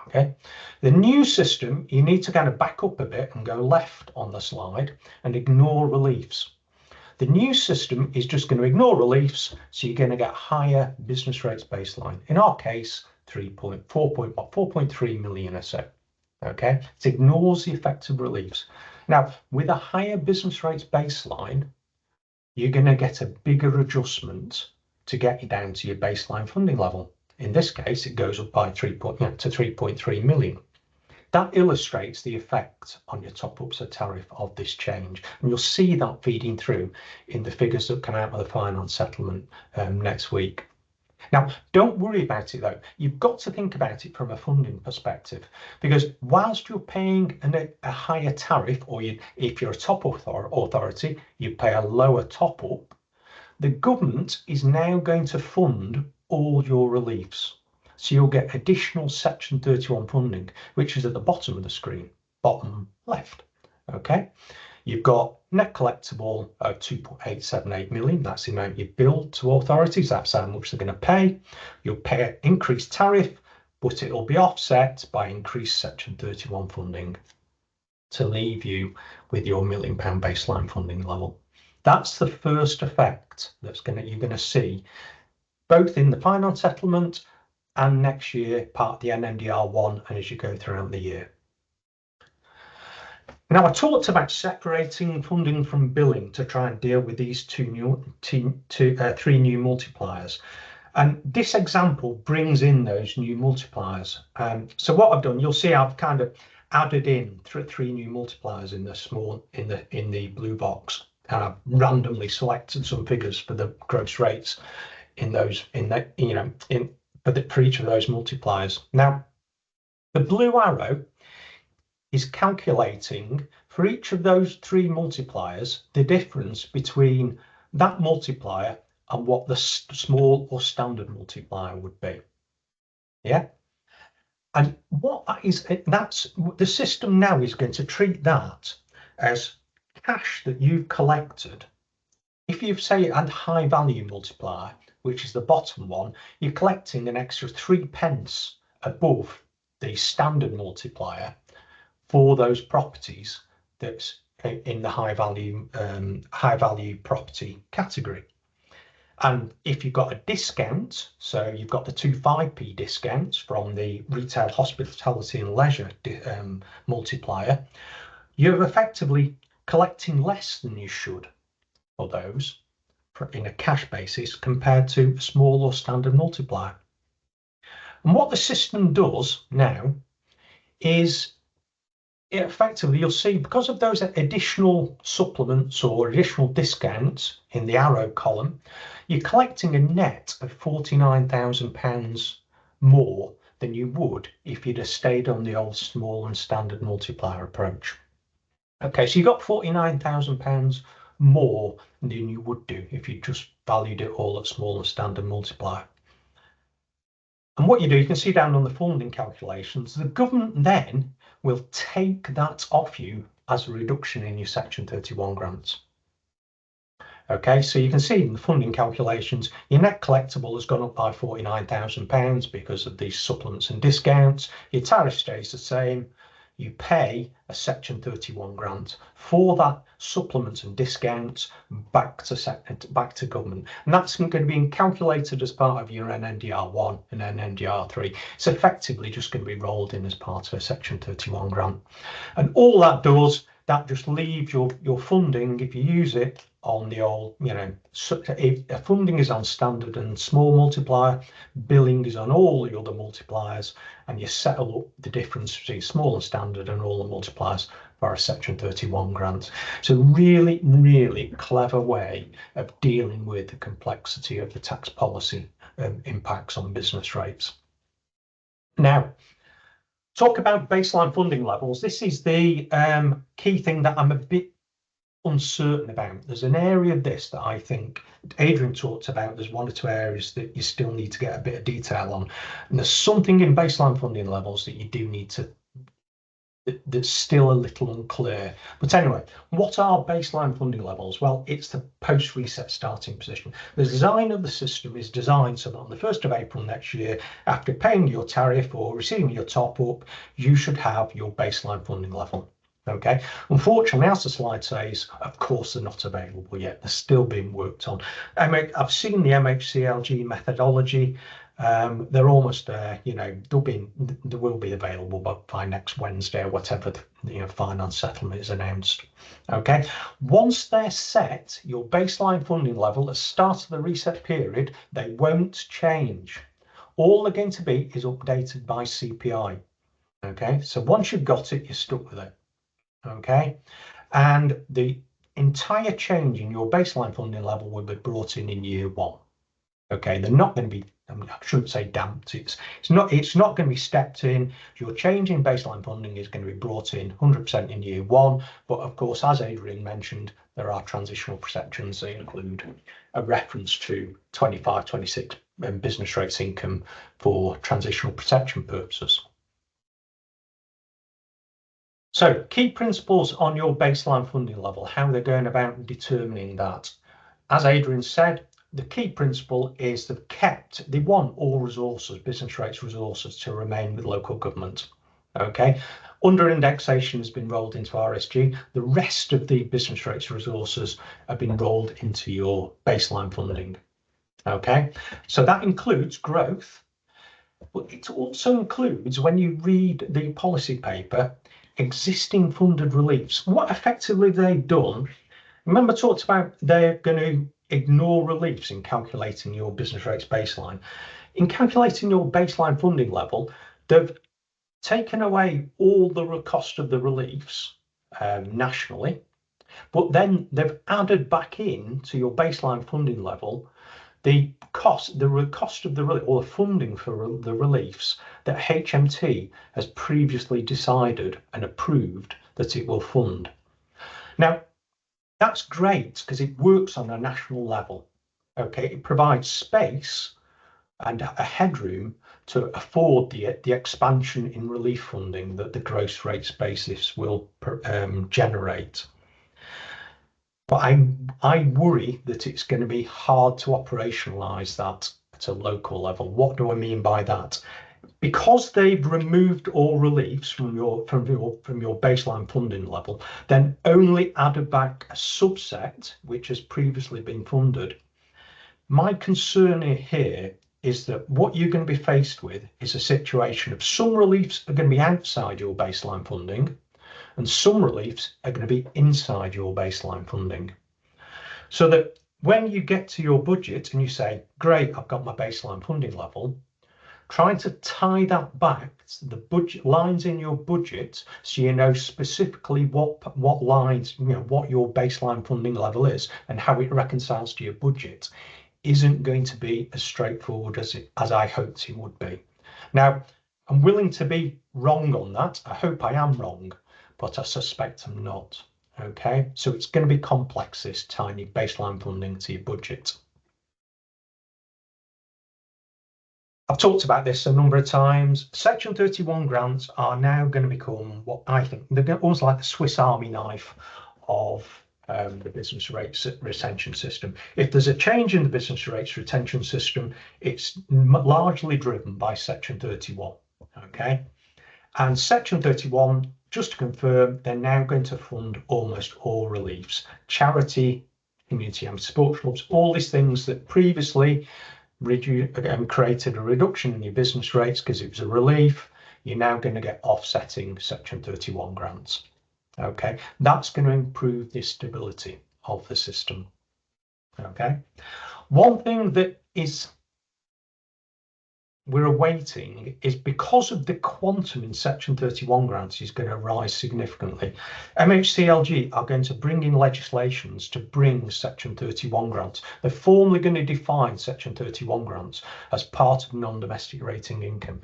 Okay, the new system, you need to kind of back up a bit and go left on the slide and ignore reliefs. The new system is just going to ignore reliefs, so you're going to get higher business rates baseline. In our case, 4.3 million or so. Okay, it ignores the effect of reliefs. Now, with a higher business rates baseline, you're going to get a bigger adjustment to get you down to your baseline funding level. In this case, it goes up by to 3.3 million. That illustrates the effect on your top-ups of tariff of this change. And you'll see that feeding through in the figures that come out of the finance settlement next week. Now, don't worry about it though. You've got to think about it from a funding perspective, because whilst you're paying a higher tariff, or if you're a top authority, you pay a lower top-up, the government is now going to fund all your reliefs. So you'll get additional Section 31 funding, which is at the bottom of the screen, bottom left. Okay, you've got net collectible of 2.878 million. That's the amount you bill to authorities. That's how much they're going to pay. You'll pay an increased tariff, but it'll be offset by increased Section 31 funding to leave you with your £1 million baseline funding level. That's the first effect you're going to see, both in the finance settlement and next year, part of the NNDR1, and as you go throughout the year. Now, I talked about separating funding from billing to try and deal with these three new multipliers. And this example brings in those new multipliers. So what I've done, you'll see I've kind of added in three new multipliers in the blue box. And I've randomly selected some figures for the gross rates for each of those multipliers. Now, the blue arrow is calculating for each of those three multipliers the difference between that multiplier and what the small or standard multiplier would be. Yeah, and what that is, that's the system now is going to treat that as cash that you've collected. If you've say a high value multiplier, which is the bottom one, you're collecting an extra 3p above the standard multiplier for those properties that's in the high value property category. And if you've got a discount, so you've got the 5p discounts from the retail, hospitality and leisure multiplier, you're effectively collecting less than you should for those in a cash basis compared to a small or standard multiplier. And what the system does now is effectively, you'll see, because of those additional supplements or additional discounts in the arrow column, you're collecting a net of £49,000 more than you would if you'd have stayed on the old small and standard multiplier approach. Okay, so you got £49,000 more than you would do if you just valued it all at small and standard multiplier. And what you do, you can see down on the funding calculations, the government then will take that off you as a reduction in your Section 31 grants. Okay, so you can see in the funding calculations, your net collectible has gone up by £49,000 because of these supplements and discounts. Your tariff stays the same. You pay a Section 31 grant for that supplements and discounts back to government, and that's going to be calculated as part of your NNDR1 and NNDR3. It's effectively just going to be rolled in as part of a Section 31 grant, and all that does, that just leaves your funding, if you use it on the old, if funding is on standard and small multiplier, billing is on all the other multipliers, and you settle up the difference between small and standard and all the multipliers for a Section 31 grant. So really, really clever way of dealing with the complexity of the tax policy impacts on business rates. Now, Talk about baseline funding levels. This is the key thing that I'm a bit uncertain about. There's an area of this that I think Adrian talked about. There's one or two areas that you still need to get a bit of detail on, and there's something in baseline funding levels that you do need to, that's still a little unclear. But anyway, what are baseline funding levels? Well, it's the post-reset starting position. The design of the system is designed so that on the 1st of April next year, after paying your tariff or receiving your top up, you should have your baseline funding level. Okay, unfortunately, as the slide says, of course, they're not available yet. They're still being worked on. I've seen the MHCLG methodology. They're almost there. You know, they will be available by next Wednesday or whatever the finance settlement is announced. Okay, once they're set, your baseline funding level at the start of the reset period, they won't change. All they're going to be is updated by CPI. Okay, so once you've got it, you're stuck with it. Okay, and the entire change in your baseline funding level will be brought in year one. Okay, they're not going to be, I shouldn't say damped, it's not going to be stepped in. Your change in baseline funding is going to be brought in 100% in year one, but of course, as Adrian mentioned, there are transitional protections. They include a reference to 25-26 business rates income for transitional protection purposes. So key principles on your baseline funding level, how they're going about determining that. As Adrian said, the key principle is they want all resources, business rates resources, to remain with local government. Okay, under indexation has been rolled into RSG. The rest of the business rates resources have been rolled into your baseline funding. Okay, so that includes growth, but it also includes, when you read the policy paper, existing funded reliefs. What effectively they've done, remember I talked about they're going to ignore reliefs in calculating your business rates baseline. In calculating your baseline funding level, they've taken away all the cost of the reliefs nationally, but then they've added back in to your baseline funding level the cost of the relief, or the funding for the reliefs that HMT has previously decided and approved that it will fund. Now, that's great because it works on a national level. Okay, it provides space and a headroom to afford the expansion in relief funding that the gross rates basis will generate. But I worry that it's going to be hard to operationalize that at a local level. What do I mean by that? Because they've removed all reliefs from your baseline funding level, then only added back a subset which has previously been funded. My concern here is that what you're going to be faced with is a situation of some reliefs are going to be outside your baseline funding, and some reliefs are going to be inside your baseline funding. So that when you get to your budget and you say, great, I've got my baseline funding level, trying to tie that back to the budget lines in your budget, so you know specifically what lines, what your baseline funding level is and how it reconciles to your budget, isn't going to be as straightforward as I hoped it would be. Now, I'm willing to be wrong on that. I hope I am wrong, but I suspect I'm not. Okay, so it's going to be complex, this tiny baseline funding to your budget. I've talked about this a number of times. Section 31 grants are now going to become what I think they're almost like the Swiss Army knife of the business rates retention system. If there's a change in the business rates retention system, it's largely driven by Section 31. Okay, and Section 31, just to confirm, they're now going to fund almost all reliefs, charity, community and sports clubs, all these things that previously created a reduction in your business rates because it was a relief. You're now going to get offsetting Section 31 grants. Okay, that's going to improve the stability of the system. Okay, one thing that we're awaiting is, because of the quantum in Section 31 grants is going to rise significantly, MHCLG are going to bring in legislations to bring Section 31 grants. They're formally going to define Section 31 grants as part of non-domestic rating income.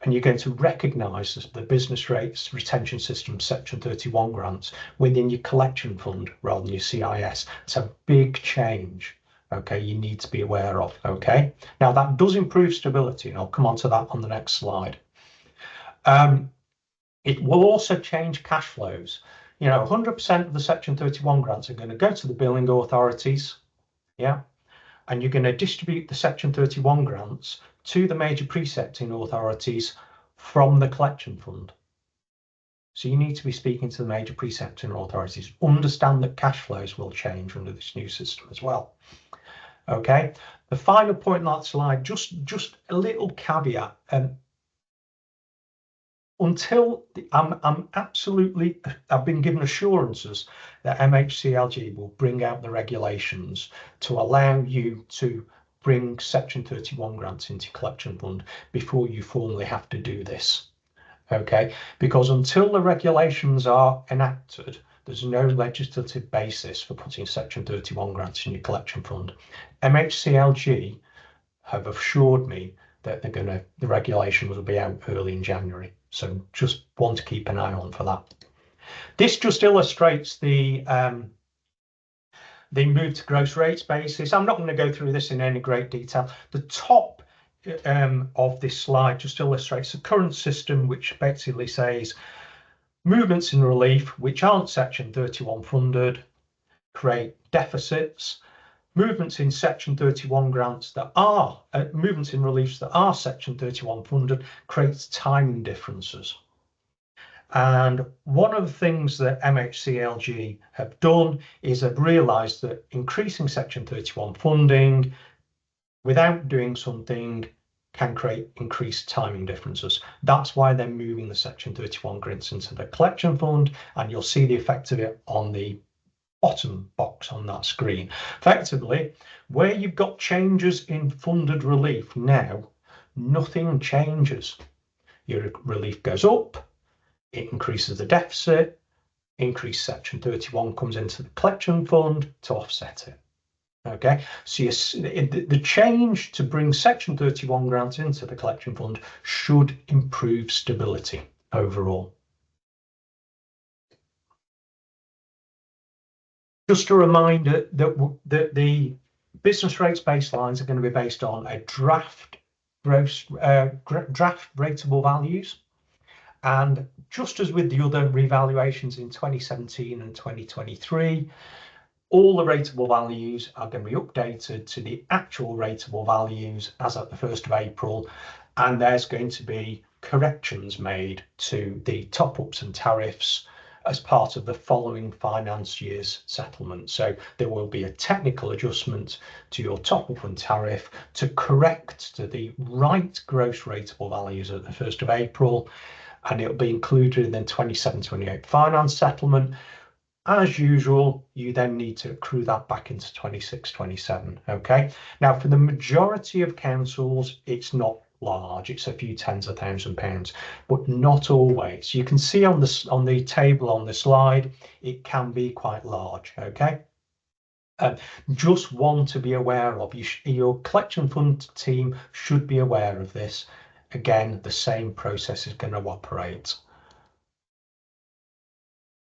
and you're going to recognise the business rates retention system section 31 grants within your collection fund rather than your CIS. It's a big change, okay, you need to be aware of. Okay, now that does improve stability, and I'll come on to that on the next slide. It will also change cash flows. You know, 100% of the section 31 grants are going to go to the billing authorities, yeah, and you're going to distribute the section 31 grants to the major precepting authorities from the collection fund. So you need to be speaking to the major precepting authorities. Understand that cash flows will change under this new system as well. Okay, the final point on that slide, just a little caveat. Until I've been given assurances that MHCLG will bring out the regulations to allow you to bring section 31 grants into collection fund before you formally have to do this. Okay, because until the regulations are enacted, there's no legislative basis for putting section 31 grants in your collection fund. MHCLG have assured me that the regulations will be out early in January. So just want to keep an eye on for that. This just illustrates the move to gross rates basis. I'm not going to go through this in any great detail. The top of this slide just illustrates the current system, which basically says movements in relief which aren't section 31 funded create deficits. Movements in section 31 grants that are movements in reliefs that are section 31 funded creates timing differences. And one of the things that MHCLG have done is have realised that increasing section 31 funding without doing something can create increased timing differences. That's why they're moving the section 31 grants into the collection fund, and you'll see the effect of it on the bottom box on that screen. Effectively, where you've got changes in funded relief now, nothing changes. Your relief goes up, it increases the deficit, increased section 31 comes into the collection fund to offset it. Okay, so the change to bring section 31 grants into the collection fund should improve stability overall. Just a reminder that the business rates baselines are going to be based on a draft rateable values, and just as with the other revaluations in 2017 and 2023, all the rateable values are going to be updated to the actual rateable values as at the 1st of April, and there's going to be corrections made to the top-ups and tariffs as part of the following finance year's settlement. So there will be a technical adjustment to your top-up and tariff to correct to the right gross rateable values at the 1st of April, and it'll be included in the 27-28 finance settlement. As usual, you then need to accrue that back into 26-27. Okay, now for the majority of councils, it's not large, it's a few tens of £1,000s, but not always. You can see on the table on the slide, it can be quite large. Okay, just one to be aware of. Your collection fund team should be aware of this. Again, the same process is going to operate.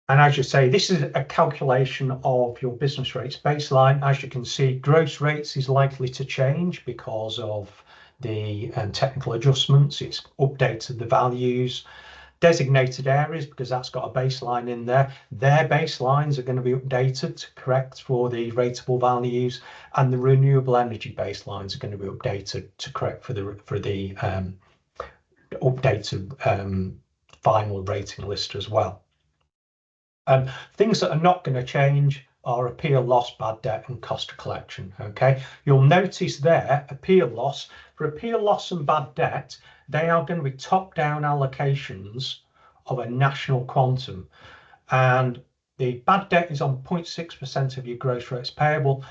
And as you say, this is a calculation of your business rates baseline. As you can see, gross rates is likely to change because of the technical adjustments. It's updated the values. Designated areas, because that's got a baseline in there, their baselines are going to be updated to correct for the rateable values, and the renewable energy baselines are going to be updated to correct for the updated final rating list as well. Things that are not going to change are appeal loss, bad debt, and cost of collection. Okay, you'll notice there appeal loss. For appeal loss and bad debt, they are going to be top-down allocations of a national quantum, and the bad debt is on 0.6% of your gross rates payable.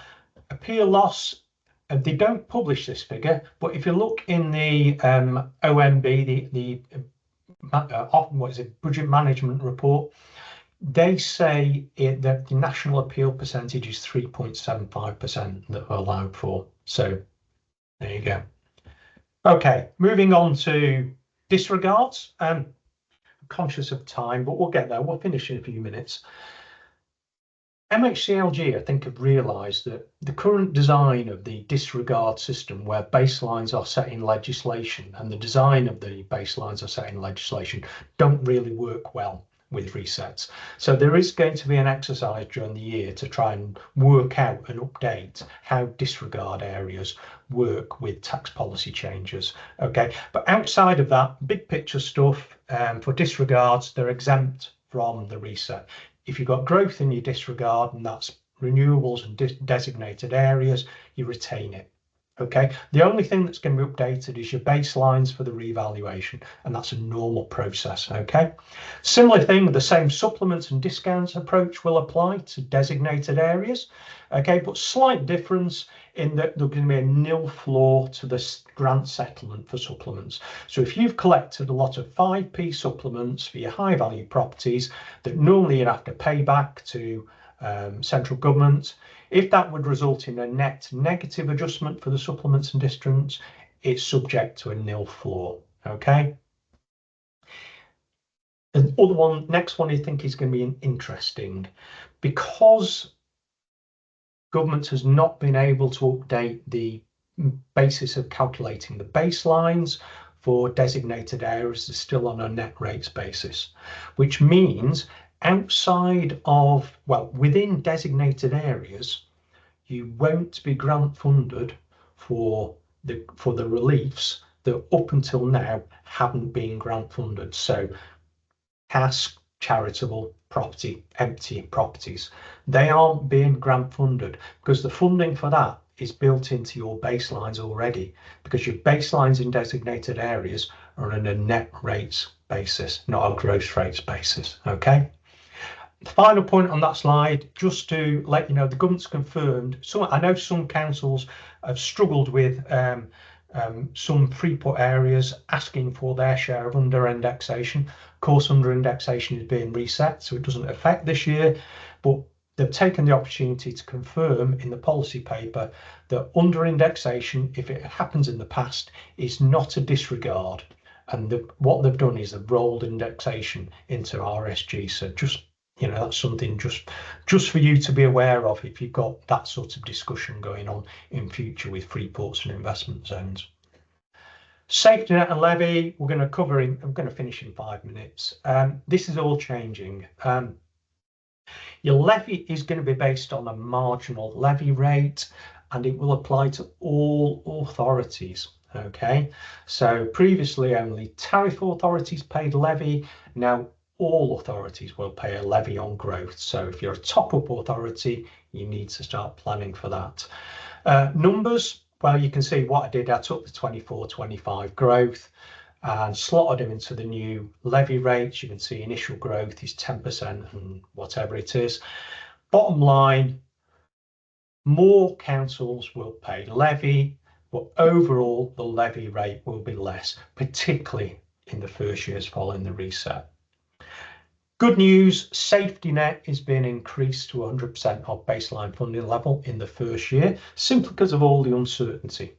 Appeal loss, they don't publish this figure, but if you look in the OMB, what is it, budget management report, they say that the national appeal percentage is 3.75% that we're allowed for. So there you go. Okay, moving on to Disregards, conscious of time, but we'll get there. We'll finish in a few minutes. MHCLG, I think, have realised that the current design of the disregard system, where baselines are set in legislation and the design of the baselines are set in legislation, don't really work well with resets. So there is going to be an exercise during the year to try and work out and update how disregard areas work with tax policy changes. Okay, but outside of that, big picture stuff, for disregards, they're exempt from the reset. If you've got growth in your disregard, and that's renewables and designated areas, you retain it. Okay, the only thing that's going to be updated is your baselines for the revaluation, and that's a normal process. Okay, similar thing with the same supplements and discounts approach will apply to designated areas. Okay, but slight difference in that there's going to be a nil floor to this grant settlement for supplements. So if you've collected a lot of 5p supplements for your high value properties that normally you'd have to pay back to central government, if that would result in a net negative adjustment for the supplements and discounts, it's subject to a nil floor. Okay. And other one, next one I think is going to be interesting, because government has not been able to update the basis of calculating the baselines for designated areas. Is still on a net rates basis, which means outside of, well, within designated areas, you won't be grant funded for the reliefs that up until now haven't been grant funded. So cash, charitable, property, empty properties, they aren't being grant funded because the funding for that is built into your baselines already, because your baselines in designated areas are on a net rates basis, not a gross rates basis. Okay. The final point on that slide, just to let you know, the government's confirmed. So I know some councils have struggled with some pre-put areas asking for their share of under indexation. Of course, under indexation is being reset, so it doesn't affect this year, but they've taken the opportunity to confirm in the policy paper that under indexation, if it happens in the past, is not a disregard. And what they've done is they've rolled indexation into RSG. So just, you know, that's something just for you to be aware of if you've got that sort of discussion going on in future with free ports and investment zones. Safety net and levy, we're going to cover in, I'm going to finish in 5 minutes. This is all changing. Your levy is going to be based on a marginal levy rate, and it will apply to all authorities. Okay, so previously only tariff authorities paid levy. Now all authorities will pay a levy on growth. So if you're a top-up authority, you need to start planning for that. Numbers, well, you can see what I did. I took the 24-25 growth and slotted them into the new levy rates. You can see initial growth is 10% and whatever it is. Bottom line, more councils will pay levy, but overall the levy rate will be less, particularly in the first years following the reset. Good news, safety net is being increased to 100% of baseline funding level in the first year, simply because of all the uncertainty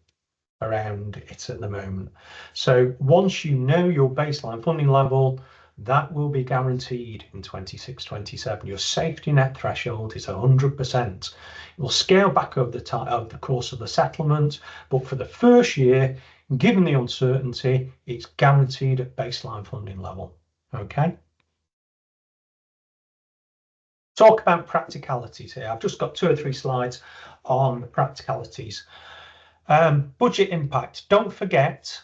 around it at the moment. So once you know your baseline funding level, that will be guaranteed in 26-27. Your safety net threshold is 100%. It will scale back over the course of the settlement, but for the first year, given the uncertainty, it's guaranteed at baseline funding level. Okay. Talk about practicalities here. I've just got 2 or 3 slides on the practicalities. Budget impact. Don't forget,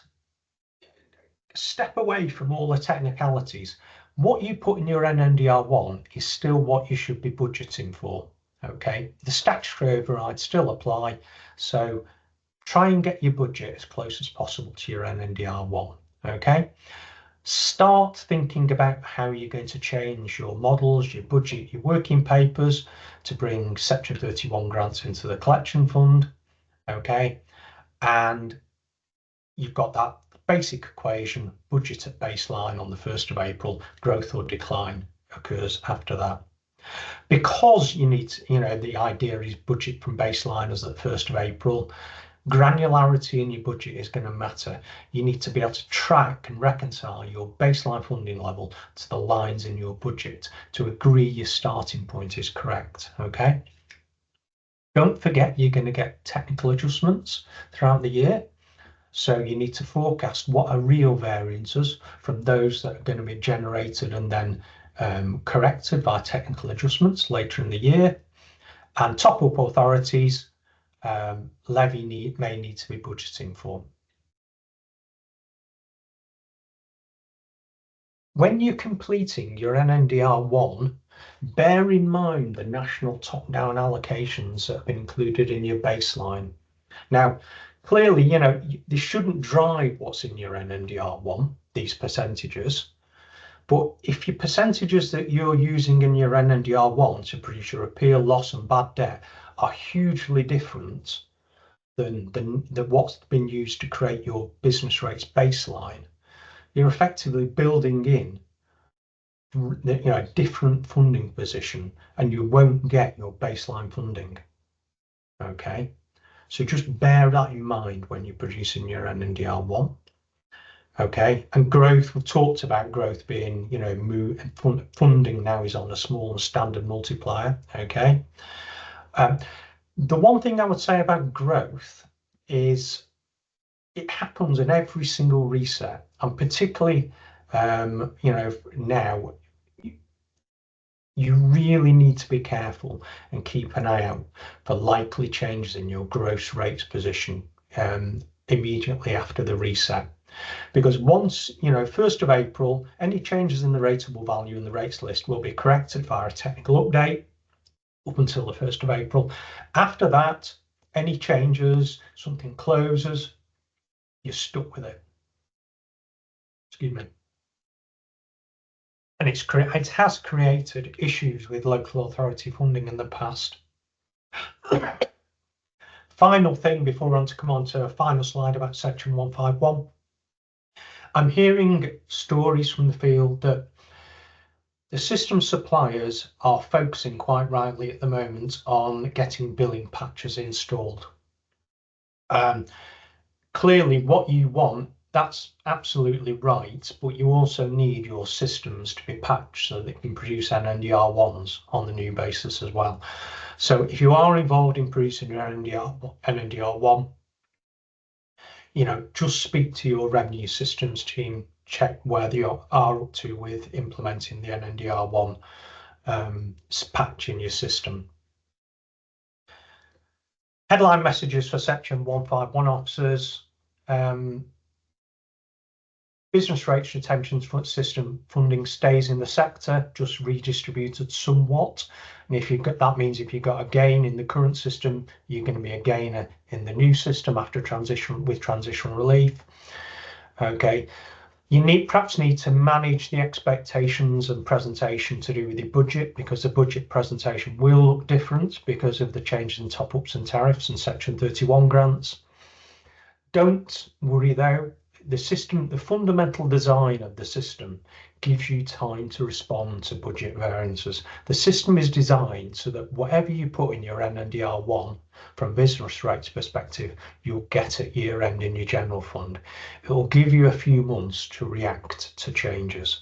step away from all the technicalities. What you put in your NNDR1 is still what you should be budgeting for. Okay, the statutory overrides still apply, so try and get your budget as close as possible to your NNDR1. Okay, start thinking about how you're going to change your models, your budget, your working papers to bring Section 31 grants into the collection fund. Okay, and you've got that basic equation, budget at baseline on the 1st of April, growth or decline occurs after that. Because you need to, you know, the idea is budget from baseline as the 1st of April, Granularity in your budget is going to matter. You need to be able to track and reconcile your baseline funding level to the lines in your budget to agree your starting point is correct. Okay. Don't forget you're going to get technical adjustments throughout the year. So you need to forecast what are real variances from those that are going to be generated and then corrected by technical adjustments later in the year. And top-up authorities may need to be budgeting for. When you're completing your NNDR1, bear in mind the national top-down allocations that have been included in your baseline. Now, clearly, you know, this shouldn't drive what's in your NNDR1, these percentages. But if your percentages that you're using in your NNDR1 to produce your appeal, loss and bad debt are hugely different than what's been used to create your business rates baseline, you're effectively building in a different funding position and you won't get your baseline funding. Okay, so just bear that in mind when you're producing your NNDR1. Okay, and growth, we've talked about growth being, you know, funding now is on a small and standard multiplier. Okay, the one thing I would say about growth is it happens in every single reset, and particularly, you know, now you really need to be careful and keep an eye out for likely changes in your gross rates position immediately after the reset. Because once, you know, 1st of April, any changes in the rateable value in the rates list will be corrected via a technical update up until the 1st of April. After that, any changes, something closes, you're stuck with it. Excuse me. And it has created issues with local authority funding in the past. Final thing before we're on to come on to a final slide about section 151. I'm hearing stories from the field that the system suppliers are focusing quite rightly at the moment on getting billing patches installed. Clearly what you want, that's absolutely right, but you also need your systems to be patched so they can produce NNDR1s on the new basis as well. So if you are involved in producing your NNDR1, you know, just speak to your revenue systems team, check where they are up to with implementing the NNDR1 patch in your system. Headline messages for section 151 officers. Business rates retention system funding stays in the sector, just redistributed somewhat. And if you got, that means if you got a gain in the current system, you're going to be a gainer in the new system after transition with transitional relief. Okay, you perhaps need to manage the expectations and presentation to do with your budget, because the budget presentation will look different because of the change in top-ups and tariffs and section 31 grants. Don't worry though. The system, the fundamental design of the system gives you time to respond to budget variances. The system is designed so that whatever you put in your NNDR1 from business rates perspective, you'll get at year end in your general fund. It will give you a few months to react to changes.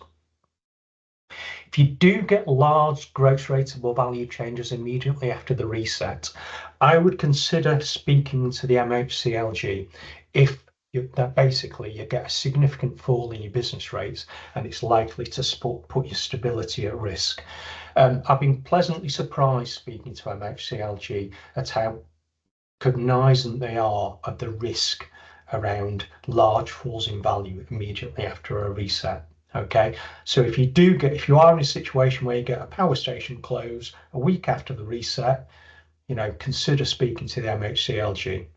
If you do get large gross rateable value changes immediately after the reset, I would consider speaking to the MHCLG if that basically you get a significant fall in your business rates and it's likely to put your stability at risk. I've been pleasantly surprised speaking to MHCLG at how cognizant they are of the risk around large falls in value immediately after a reset. Okay, so if you are in a situation where you get a power station close a week after the reset, you know, consider speaking to the MHCLG.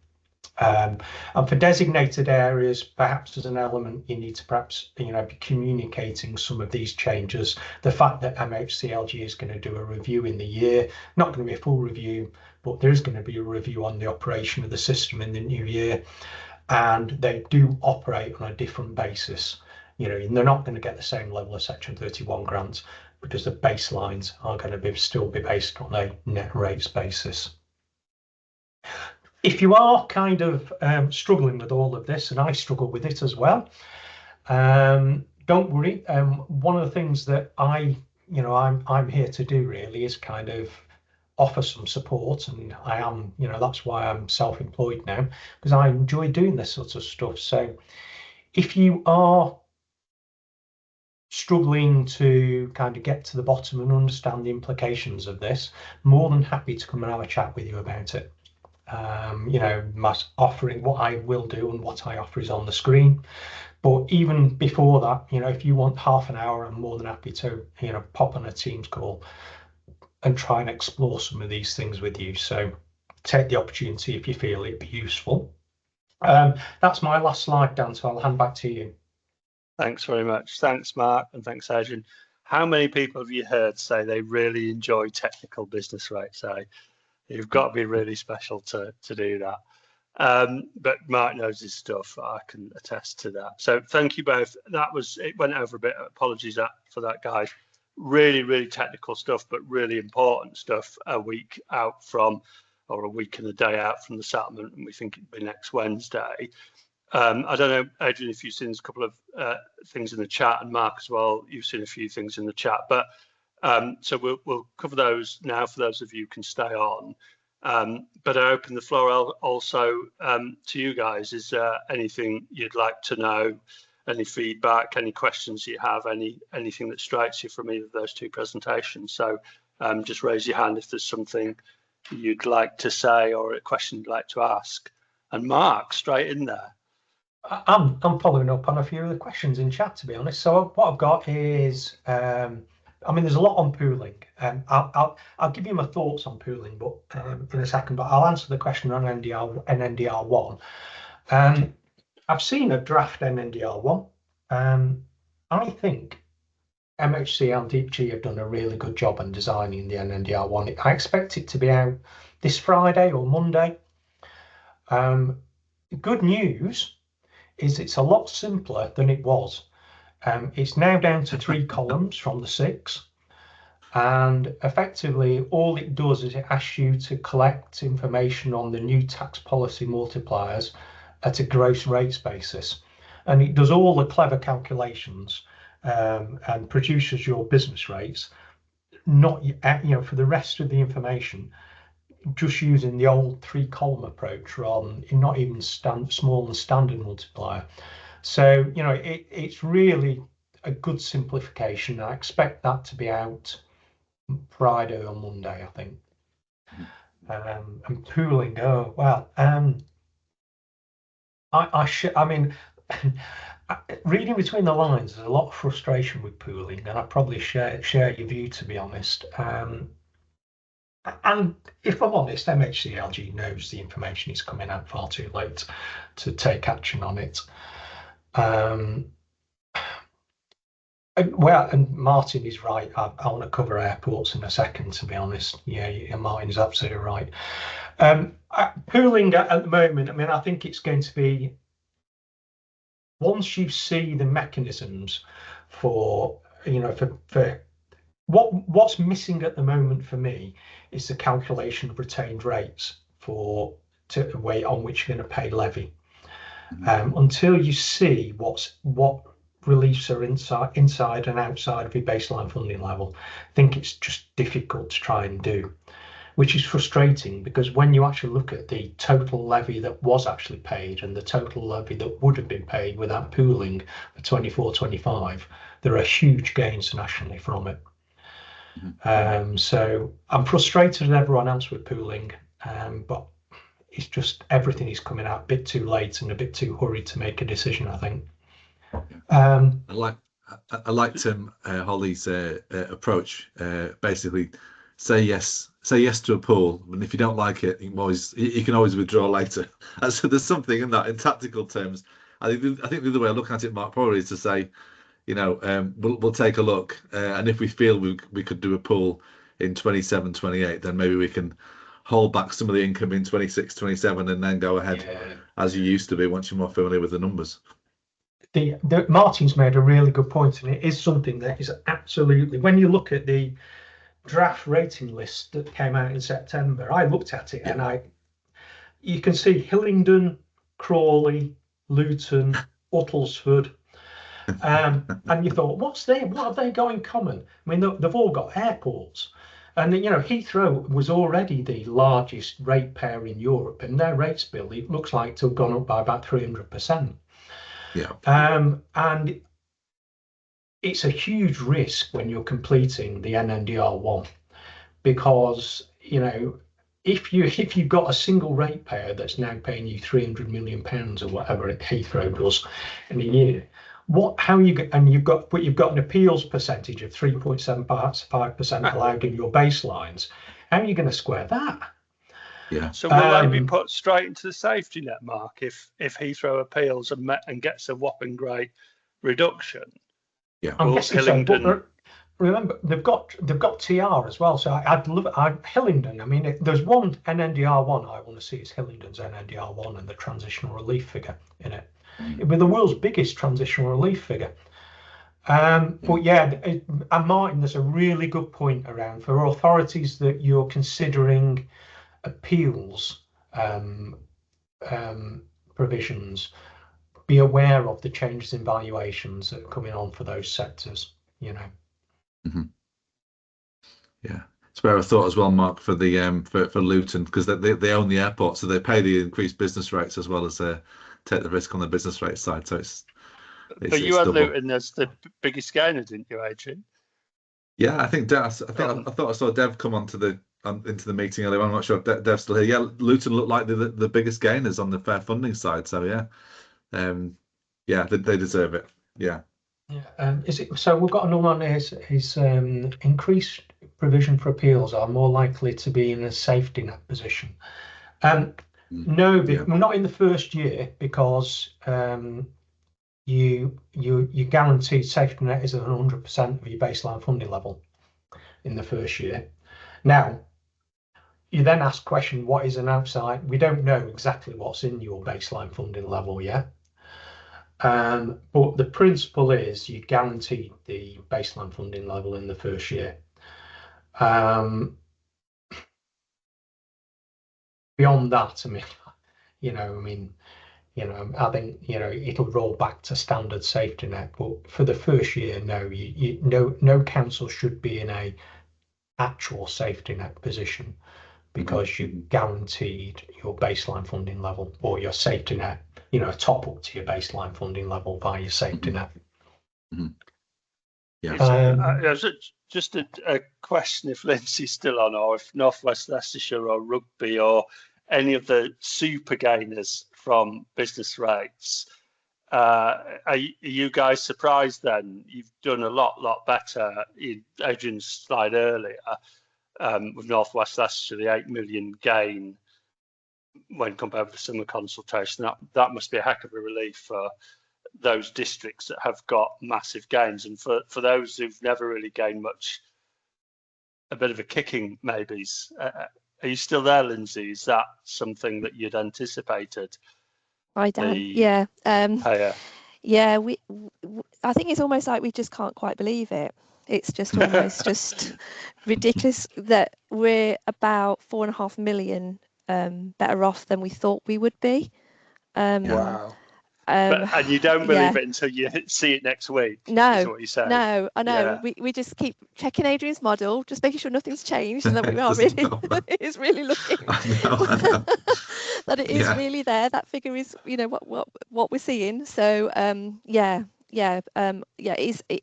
And for designated areas, perhaps as an element, you need to perhaps, you know, be communicating some of these changes. The fact that MHCLG is going to do a review in the year, not going to be a full review, but there is going to be a review on the operation of the system in the new year. And they do operate on a different basis. You know, and they're not going to get the same level of section 31 grants because the baselines are going to still be based on a net rates basis. if you are kind of struggling with all of this, and I struggle with it as well, don't worry. One of the things that I'm here to do really is kind of offer some support, and I am, that's why I'm self-employed now, because I enjoy doing this sort of stuff. So if you are struggling to kind of get to the bottom and understand the implications of this, more than happy to come and have a chat with you about it. My offering, what I will do and what I offer is on the screen. But even before that, if you want half an hour, I'm more than happy to, pop on a Teams call and try and explore some of these things with you. So take the opportunity if you feel it'd be useful. That's my last slide, Dan, so I'll hand back to you. Thanks very much. Thanks, Mark, and thanks, Adrian. How many people have you heard say they really enjoy technical business rates? You've got to be really special to do that. But Mark knows his stuff. I can attest to that. So thank you both. It went over a bit. Apologies for that, guys. Really, really technical stuff, but really important stuff a week out from, or a week and a day out from the settlement. And we think it'll be next Wednesday. I don't know, Adrian, if you've seen a couple of things in the chat, and Mark as well, you've seen a few things in the chat. But so we'll cover those now for those of you who can stay on. But I open the floor also to you guys. Is there anything you'd like to know, any feedback, any questions you have, anything that strikes you from either of those two presentations? So just raise your hand if there's something you'd like to say or a question you'd like to ask. And Mark, straight in there. I'm following up on a few of the questions in chat, to be honest. So what I've got is, there's a lot on pooling. I'll give you my thoughts on pooling, but in a second. But I'll answer the question on NNDR1. I've seen a draft NNDR1. I think MHC and DeepG have done a really good job on designing the NNDR1. I expect it to be out this Friday or Monday. Good news is it's a lot simpler than it was. It's now down to 3 columns from the 6. And effectively, all it does is it asks you to collect information on the new tax policy multipliers at a gross rates basis. And it does all the clever calculations and produces your business rates, not, for the rest of the information, just using the old 3-column approach rather than not even small and standard multiplier. So, it's really a good simplification. I expect that to be out Friday or Monday, I think. And pooling, oh, well, reading between the lines, there's a lot of frustration with pooling, and I probably share your view, to be honest. And if I'm honest, MHCLG knows the information is coming out far too late to take action on it. Well, and Martin is right. I want to cover airports in a second, to be honest. Yeah, Martin is absolutely right. Pooling at the moment, I think it's going to be, once you see the mechanisms for what's missing at the moment for me is the calculation of retained rates to the weight on which you're going to pay levy. Until you see what reliefs are inside and outside of your baseline funding level, I think it's just difficult to try and do, which is frustrating, because when you actually look at the total levy that was actually paid and the total levy that would have been paid without pooling for 24-25, there are huge gains nationally from it. So I'm frustrated at everyone else with pooling, but it's just everything is coming out a bit too late and a bit too hurried to make a decision, I think. I liked Holly's approach. Basically, say yes to a pool, and if you don't like it, you can always withdraw later. And so there's something in that in tactical terms. I think the other way I look at it, Mark, probably is to say, we'll take a look, and if we feel we could do a pool in 27, 28, then maybe we can hold back some of the income in 26, 27, and then go ahead as you used to be once you're more familiar with the numbers. Martin's made a really good point, and it is something that is absolutely, when you look at the draft rating list that came out in September, I looked at it and you can see Hillingdon, Crawley, Luton, Uttlesford. And you thought, what have they got in common? I mean, they've all got airports. And, you know, Heathrow was already the largest ratepayer in Europe, and their rates bill, it looks like to have gone up by about 300%. Yeah. And it's a huge risk when you're completing the NNDR1, because, you know, if you've got a single ratepayer that's now paying you £300 million or whatever Heathrow does in a year, you've got an appeals percentage of 3.75% allowed in your baselines. How are you going to square that? Yeah. So will they be put straight into the safety net, Mark, if Heathrow appeals and gets a whopping great reduction? Yeah. I'm guessing so. But remember, they've got TR as well. So Hillingdon. I mean, there's one NNDR1 I want to see is Hillingdon's NNDR1 and the transitional relief figure in it. It'd be the world's biggest transitional relief figure. But yeah, and Martin, there's a really good point around for authorities that you're considering appeals provisions. Be aware of the changes in valuations that are coming on for those sectors. You know. Yeah. It's where I thought as well, Mark, for the for Luton, because they own the airport, so they pay the increased business rates as well as take the risk on the business rate side. So but you had Luton as the biggest gainer, didn't you, Adrian? Yeah, I thought I saw Dev come into the meeting earlier. I'm not sure if Dev's still here. Yeah, Luton looked like the biggest gainers on the fair funding side. So yeah, they deserve it. Yeah. Yeah. Is it so? We've got another one. Is increased provision for appeals are more likely to be in a safety net position? No, not in the first year, because you guaranteed safety net is at 100% of your baseline funding level in the first year. Now, you then ask the question, what is an outside? We don't know exactly what's in your baseline funding level yet. But the principle is you guarantee the baseline funding level in the first year. Beyond that, I think it'll roll back to standard safety net. But for the first year, no council should be in a actual safety net position, because you guaranteed your baseline funding level or your safety net, top up to your baseline funding level via your safety net. Yeah. Just a question, if Lindsay's still on, or if North West Leicestershire or Rugby or any of the super gainers from business rates, are you guys surprised then? You've done a lot better. Adrian's slide earlier with North West Leicestershire, the 8 million gain when compared with the summer consultation. That must be a heck of a relief for those districts that have got massive gains, and for those who've never really gained much, a bit of a kicking maybe. Are you still there, Lindsay? Is that something that you'd anticipated? Hi, Dan. Yeah. Yeah, I think it's almost like we just can't quite believe it. It's just almost just ridiculous that we're about 4.5 million better off than we thought we would be. Wow. And you don't believe it until you see it next week. No, is what you say. No, I know. Yeah. We just keep checking Adrian's model, just making sure nothing's changed, and that we are really, it is really looking that it is really there. That figure is, what we're seeing. So it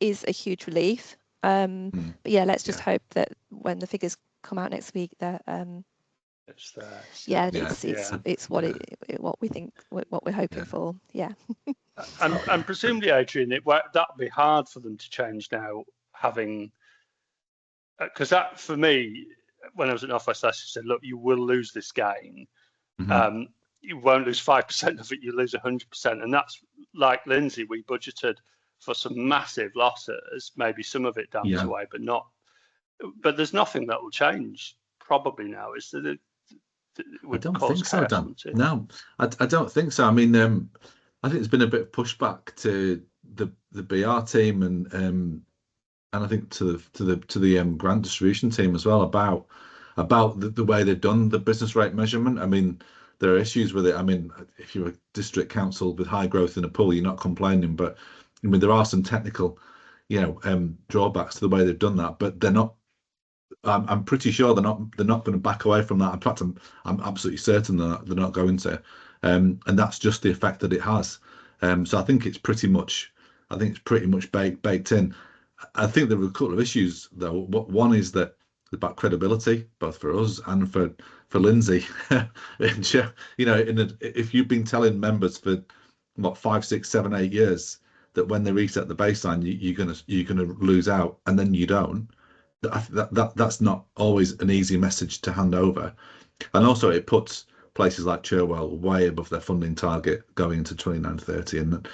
is a huge relief. But yeah, let's just hope that when the figures come out next week, that it's there. It's what we think, what we're hoping for. Yeah. and presumably, Adrian, that'd be hard for them to change now, having, because that for me, when I was at North West Leicestershire, said, look, you will lose this gain. You won't lose 5% of it, you lose 100%, and that's like Lindsay. We budgeted for some massive losses, maybe some of it damage away, but not. But there's nothing that will change probably now. Is that I don't think so, Dan. No, I don't think so. I mean, I think there's been a bit of pushback to the BR team and I think to the grant distribution team as well about the way they've done the business rate measurement. I mean, there are issues with it. I mean, if you're a district council with high growth in a pool, you're not complaining, but I mean, there are some technical, drawbacks to the way they've done that, but they're not. I'm pretty sure they're not going to back away from that. In fact, I'm absolutely certain they're not going to, and that's just the effect that it has. So I think it's pretty much baked in. I think there were a couple of issues though. One is that about credibility, both for us and for Lindsay. If you've been telling members for 5, 6, 7, 8 years that when they reset the baseline, you're gonna lose out, and then you don't. That's not always an easy message to hand over, and also it puts places like Cherwell way above their funding target going into 29-30, and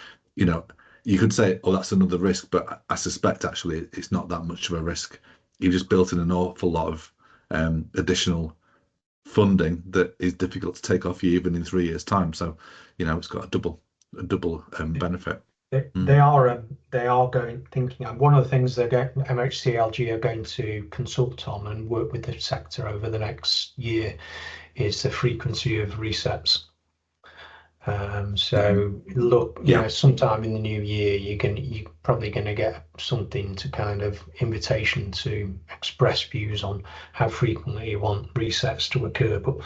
you could say, oh, that's another risk, but I suspect actually it's not that much of a risk. You've just built in an awful lot of additional funding that is difficult to take off you even in 3 years' time. So it's got a double benefit. They are thinking. One of the things MHCLG are going to consult on and work with the sector over the next year is the frequency of resets. Sometime in the new year, you're probably going to get something to kind of invitation to express views on how frequently you want resets to occur. But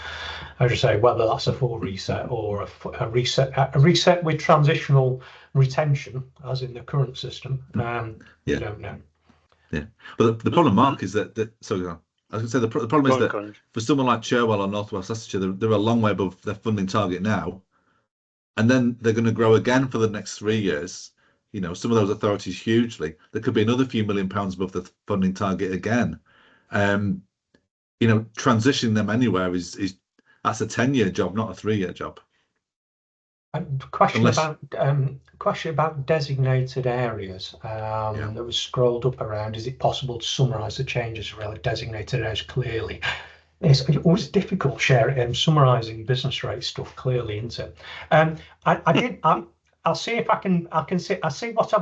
as I say, whether that's a full reset or a reset with transitional retention, as in the current system, you don't know. Yeah, but the problem, Mark, is that sorry, I was going to say the problem is that for someone like Cherwell or North West Leicestershire, they're a long way above their funding target now. And then they're going to grow again for the next 3 years. Some of those authorities hugely. There could be another few £1 million above the funding target again. Transitioning them anywhere is that's a 10-year job, not a 3-year job. Question about designated areas that was scrolled up around. Is it possible to summarise the changes for designated areas clearly? It's always difficult summarising business rate stuff clearly, isn't it? I'll see if I can see. I see what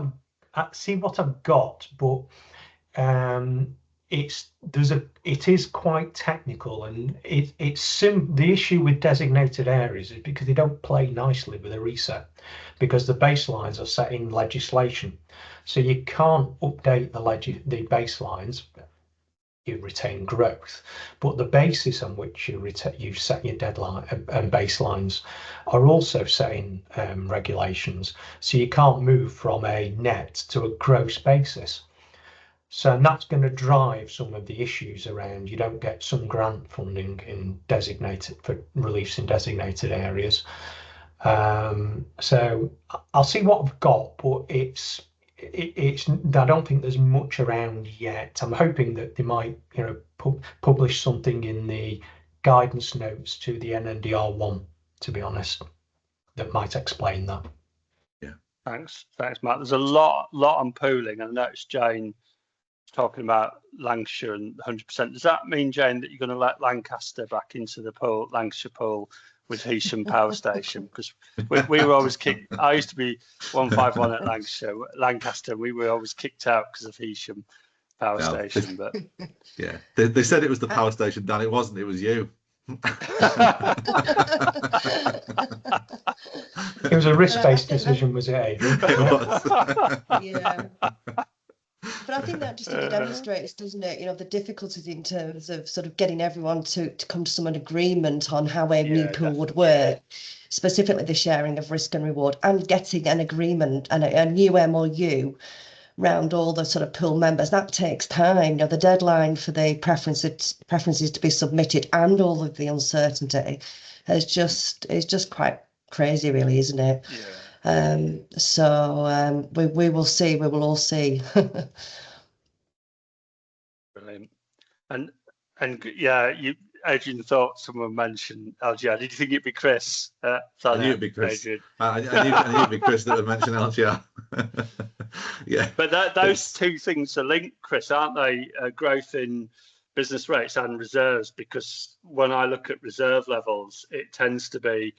I've got, but it is quite technical, and the issue with designated areas is because they don't play nicely with a reset, because the baselines are set in legislation, so you can't update the baselines. You retain growth, but the basis on which you set your deadline and baselines are also set in regulations, so you can't move from a net to a gross basis. So that's going to drive some of the issues around. You don't get some grant funding for reliefs in designated areas. So I'll see what I've got, but I don't think there's much around yet. I'm hoping that they might, publish something in the guidance notes to the NNDR1, to be honest, that might explain that. Yeah. Thanks, Matt. There's a lot on pooling, and I noticed Jane talking about Lancashire and 100%. Does that mean, Jane, that you're going to let Lancaster back into the pool, Lancashire pool, with Heysham Power Station? Because we were always kicked. I used to be 151 at Lancaster. We were always kicked out because of Heysham Power Station. But yeah, they said it was the power station, Dan. It wasn't. It was you. It was a risk-based decision, was it, Adrian? It was. Yeah. But I think that just demonstrates, doesn't it, the difficulties in terms of sort of getting everyone to come to some agreement on how a new pool would work, specifically the sharing of risk and reward, and getting an agreement and a new MOU round all the sort of pool members. That takes time. The deadline for the preferences to be submitted and all of the uncertainty is just quite crazy, really, isn't it? Yeah. So we will see. We will all see. Brilliant. And yeah, Adrian thought someone mentioned LGR. Did you think it'd be Chris? I knew it'd be Chris. Adrian. I knew it'd be Chris that would mention LGR. Yeah. But those two things are linked, Chris, aren't they? Growth in business rates and reserves, because when I look at reserve levels, it tends to be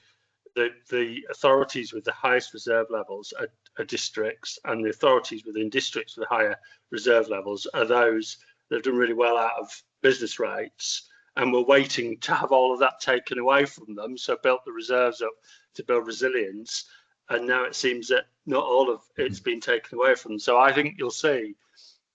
the authorities with the highest reserve levels are districts, and the authorities within districts with higher reserve levels are those that have done really well out of business rates. and were waiting to have all of that taken away from them, so built the reserves up to build resilience, and now it seems that not all of it's been taken away from them. So I think you'll see,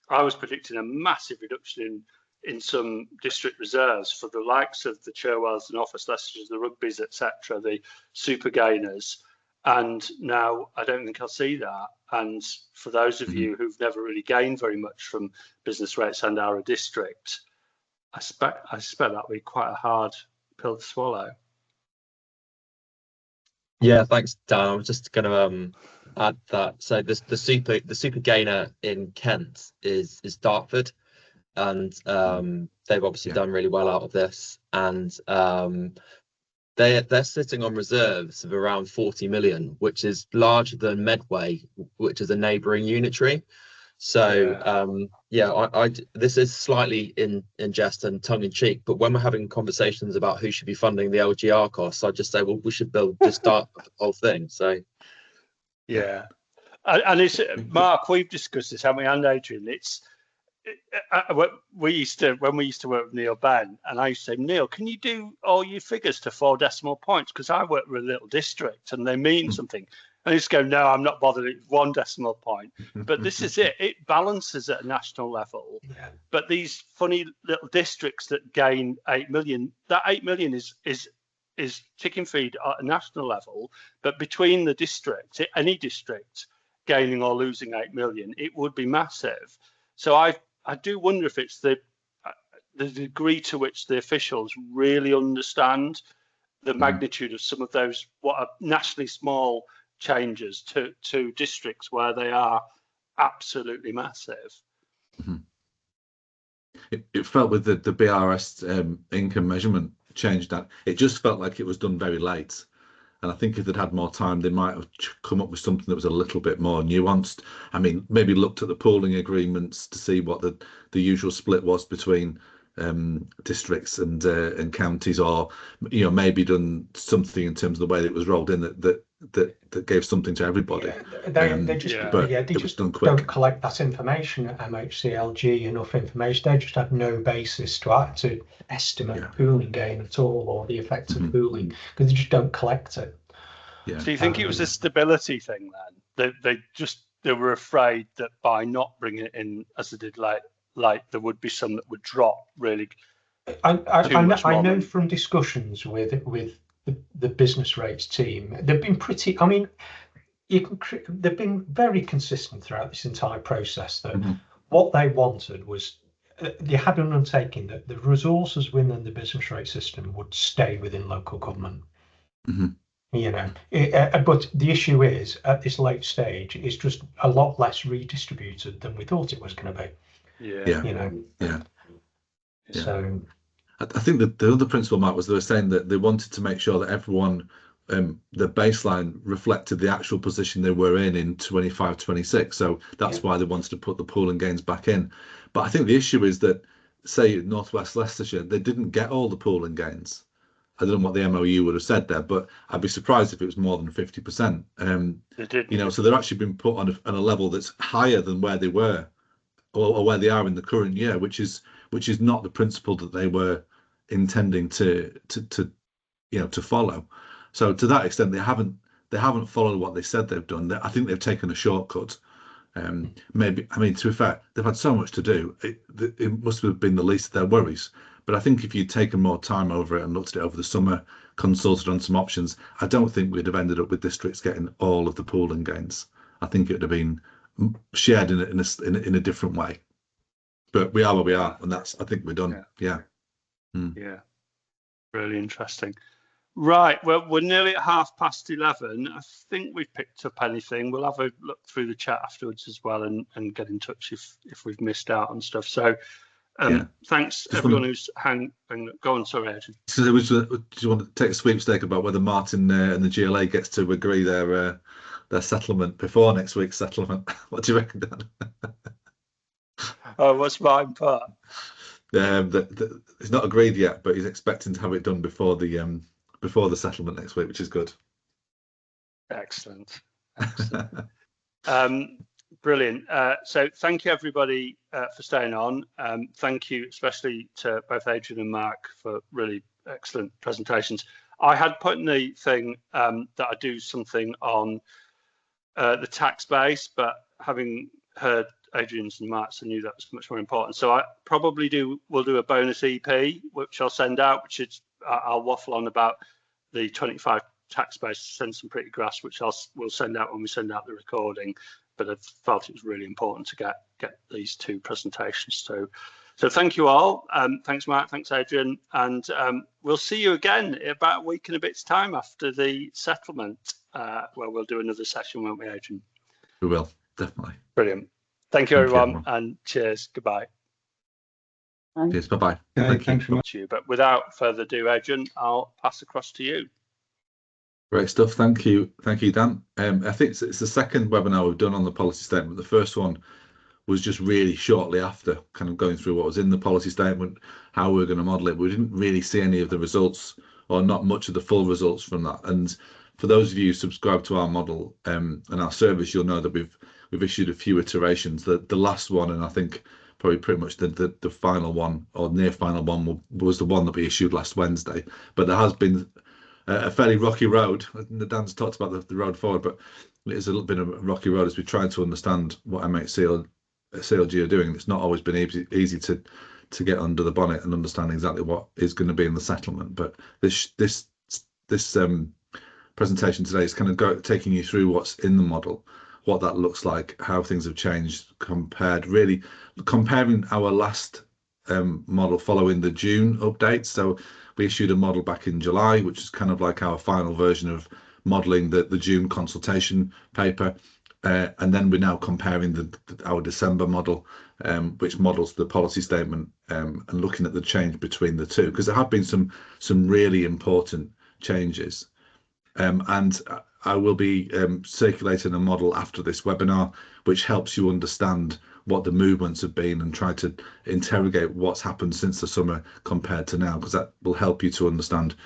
I was predicting a massive reduction in some district reserves for the likes of the Cherwells and Offa's Leicesters, the Rugbys, etc., the super gainers, and now I don't think I'll see that. And for those of you who've never really gained very much from business rates and our district, I suspect that'll be quite a hard pill to swallow. Yeah, thanks, Dan. I was just going to add that. So the super gainer in Kent is Dartford, and they've obviously done really well out of this, and they're sitting on reserves of around 40 million, which is larger than Medway, which is a neighbouring unitary. So this is slightly in jest and tongue in cheek, but when we're having conversations about who should be funding the LGR costs, I just say, well, we should start the whole thing. So yeah, and it's Mark, we've discussed this, haven't we, and Adrian? When we used to work with Neil Benn, and I used to say, Neil, can you do all your figures to 4 decimal points? Because I work with a little district and they mean something. And he used to go, no, I'm not bothered. It's 1 decimal point. But this is it. It balances at a national level. Yeah. But these funny little districts that gain 8 million, that 8 million is chicken feed at a national level. But between the districts, any district gaining or losing 8 million, it would be massive. So I do wonder if it's the degree to which the officials really understand the magnitude of some of those what are nationally small changes to districts where they are absolutely massive. It felt with the BRS income measurement change that it just felt like it was done very late. And I think if they'd had more time, they might have come up with something that was a little bit more nuanced. I mean, maybe looked at the pooling agreements to see what the usual split was between districts and counties, or maybe done something in terms of the way that it was rolled in that gave something to everybody. They just don't collect that information at MHCLG, enough information. They just have no basis to estimate pooling gain at all, or the effect of pooling, because they just don't collect it. So you think it was a stability thing then? They were afraid that by not bringing it in as they did like there would be some that would drop really. I know from discussions with the business rates team, they've been pretty. I mean, they've been very consistent throughout this entire process that what they wanted was they had an undertaking that the resources within the business rate system would stay within local government. But the issue is at this late stage, it's just a lot less redistributed than we thought it was going to be. So I think that the other principle, Mark, was they were saying that they wanted to make sure that everyone, the baseline reflected the actual position they were in 25-26. So that's why they wanted to put the pooling gains back in. But I think the issue is that, say, North West Leicestershire, they didn't get all the pooling gains. I don't know what the MOU would have said there, but I'd be surprised if it was more than 50%. They didn't. So they're actually been put on a level that's higher than where they were, or where they are in the current year, which is not the principle that they were intending to follow. So to that extent, they haven't followed what they said they've done. I think they've taken a shortcut. Maybe, I mean, to be fair, they've had so much to do. It must have been the least of their worries. But I think if you'd taken more time over it and looked at it over the summer, consulted on some options, I don't think we'd have ended up with districts getting all of the pooling gains. I think it would have been shared in a different way. But we are where we are, and I think we're done. Yeah. Really interesting. Right, well, we're nearly at 11:30. I think we've picked up anything. We'll have a look through the chat afterwards as well, and get in touch if we've missed out on stuff. So thanks everyone who's go on, sorry, Adrian. So do you want to take a sweepstake about whether Martin and the GLA gets to agree their settlement before next week's settlement? What do you reckon, Dan? Oh, what's my part? It's not agreed yet, but he's expecting to have it done before the settlement next week, which is good. Excellent. Brilliant. So thank you everybody for staying on. Thank you especially to both Adrian and Mark for really excellent presentations. I had put in the thing that I do something on the tax base, but having heard Adrian's and Mark's, I knew that was much more important. So I probably will do a bonus EP, which I'll send out, which is I'll waffle on about the 25 tax base, send some pretty graphs, which we'll send out when we send out the recording. But I felt it was really important to get these two presentations too. So thank you all. Thanks, Mark. Thanks, Adrian. And we'll see you again in about a week and a bit's time after the settlement, where we'll do another session, won't we, Adrian? We will, definitely. Brilliant. Thank you, everyone, and cheers. Goodbye. Cheers. Bye-bye. Thanks very much. But without further ado, Adrian, I'll pass across to you. Great stuff. Thank you, Dan. I think it's the second webinar we've done on the policy statement. The first one was just really shortly after, kind of going through what was in the policy statement, how we were going to model it. We didn't really see any of the results, or not much of the full results from that. And for those of you who subscribe to our model and our service, you'll know that we've issued a few iterations. The last one, and I think probably pretty much the final one, or near final one, was the one that we issued last Wednesday. But there has been a fairly rocky road. Dan's talked about the road forward, but it is a little bit of a rocky road as we try to understand what MHCLG are doing. It's not always been easy to get under the bonnet and understand exactly what is going to be in the settlement. But this presentation today is kind of taking you through what's in the model, what that looks like, how things have changed comparing our last model following the June update. So we issued a model back in July, which is kind of like our final version of modelling the June consultation paper. And then we're now comparing our December model, which models the policy statement, and looking at the change between the two, because there have been some really important changes. And I will be circulating a model after this webinar, which helps you understand what the movements have been and try to interrogate what's happened since the summer compared to now, because that will help you to understand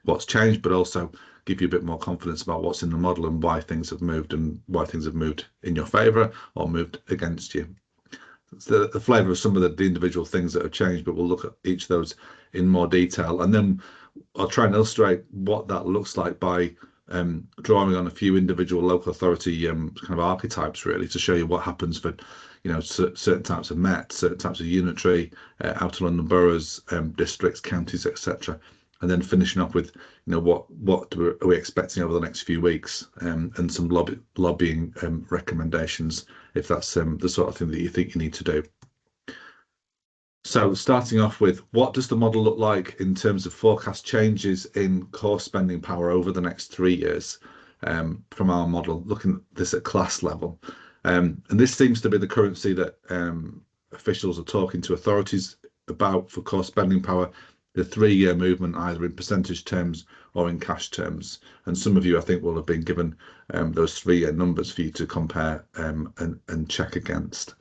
what's changed, but also give you a bit more confidence about what's in the model and why things have moved, and why things have moved in your favour or moved against you. It's the flavour of some of the individual things that have changed, but we'll look at each of those in more detail, and then I'll try and illustrate what that looks like by drawing on a few individual local authority kind of archetypes, really, to show you what happens for certain types of Met, certain types of unitary, outer London boroughs, districts, counties, etc. And then finishing up with what are we expecting over the next few weeks, and some lobbying recommendations, if that's the sort of thing that you think you need to do. So starting off with, what does the model look like in terms of forecast changes in core spending power over the next 3 years, from our model, looking at this at class level. And this seems to be the currency that officials are talking to authorities about for core spending power, the 3-year movement, either in percentage terms or in cash terms. And some of you, I think, will have been given those 3-year numbers for you to compare and check against.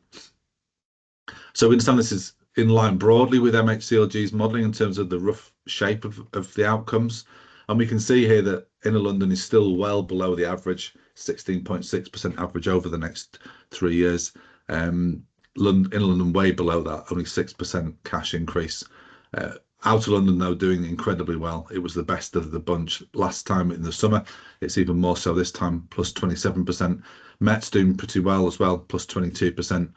So we understand this is in line broadly with MHCLG's modelling in terms of the rough shape of the outcomes. And we can see here that Inner London is still well below the average, 16.6% average over the next 3 years. Inner London way below that, only 6% cash increase. Outer London, though, doing incredibly well. It was the best of the bunch last time in the summer. It's even more so this time, plus 27%. Met's doing pretty well as well, plus 22%.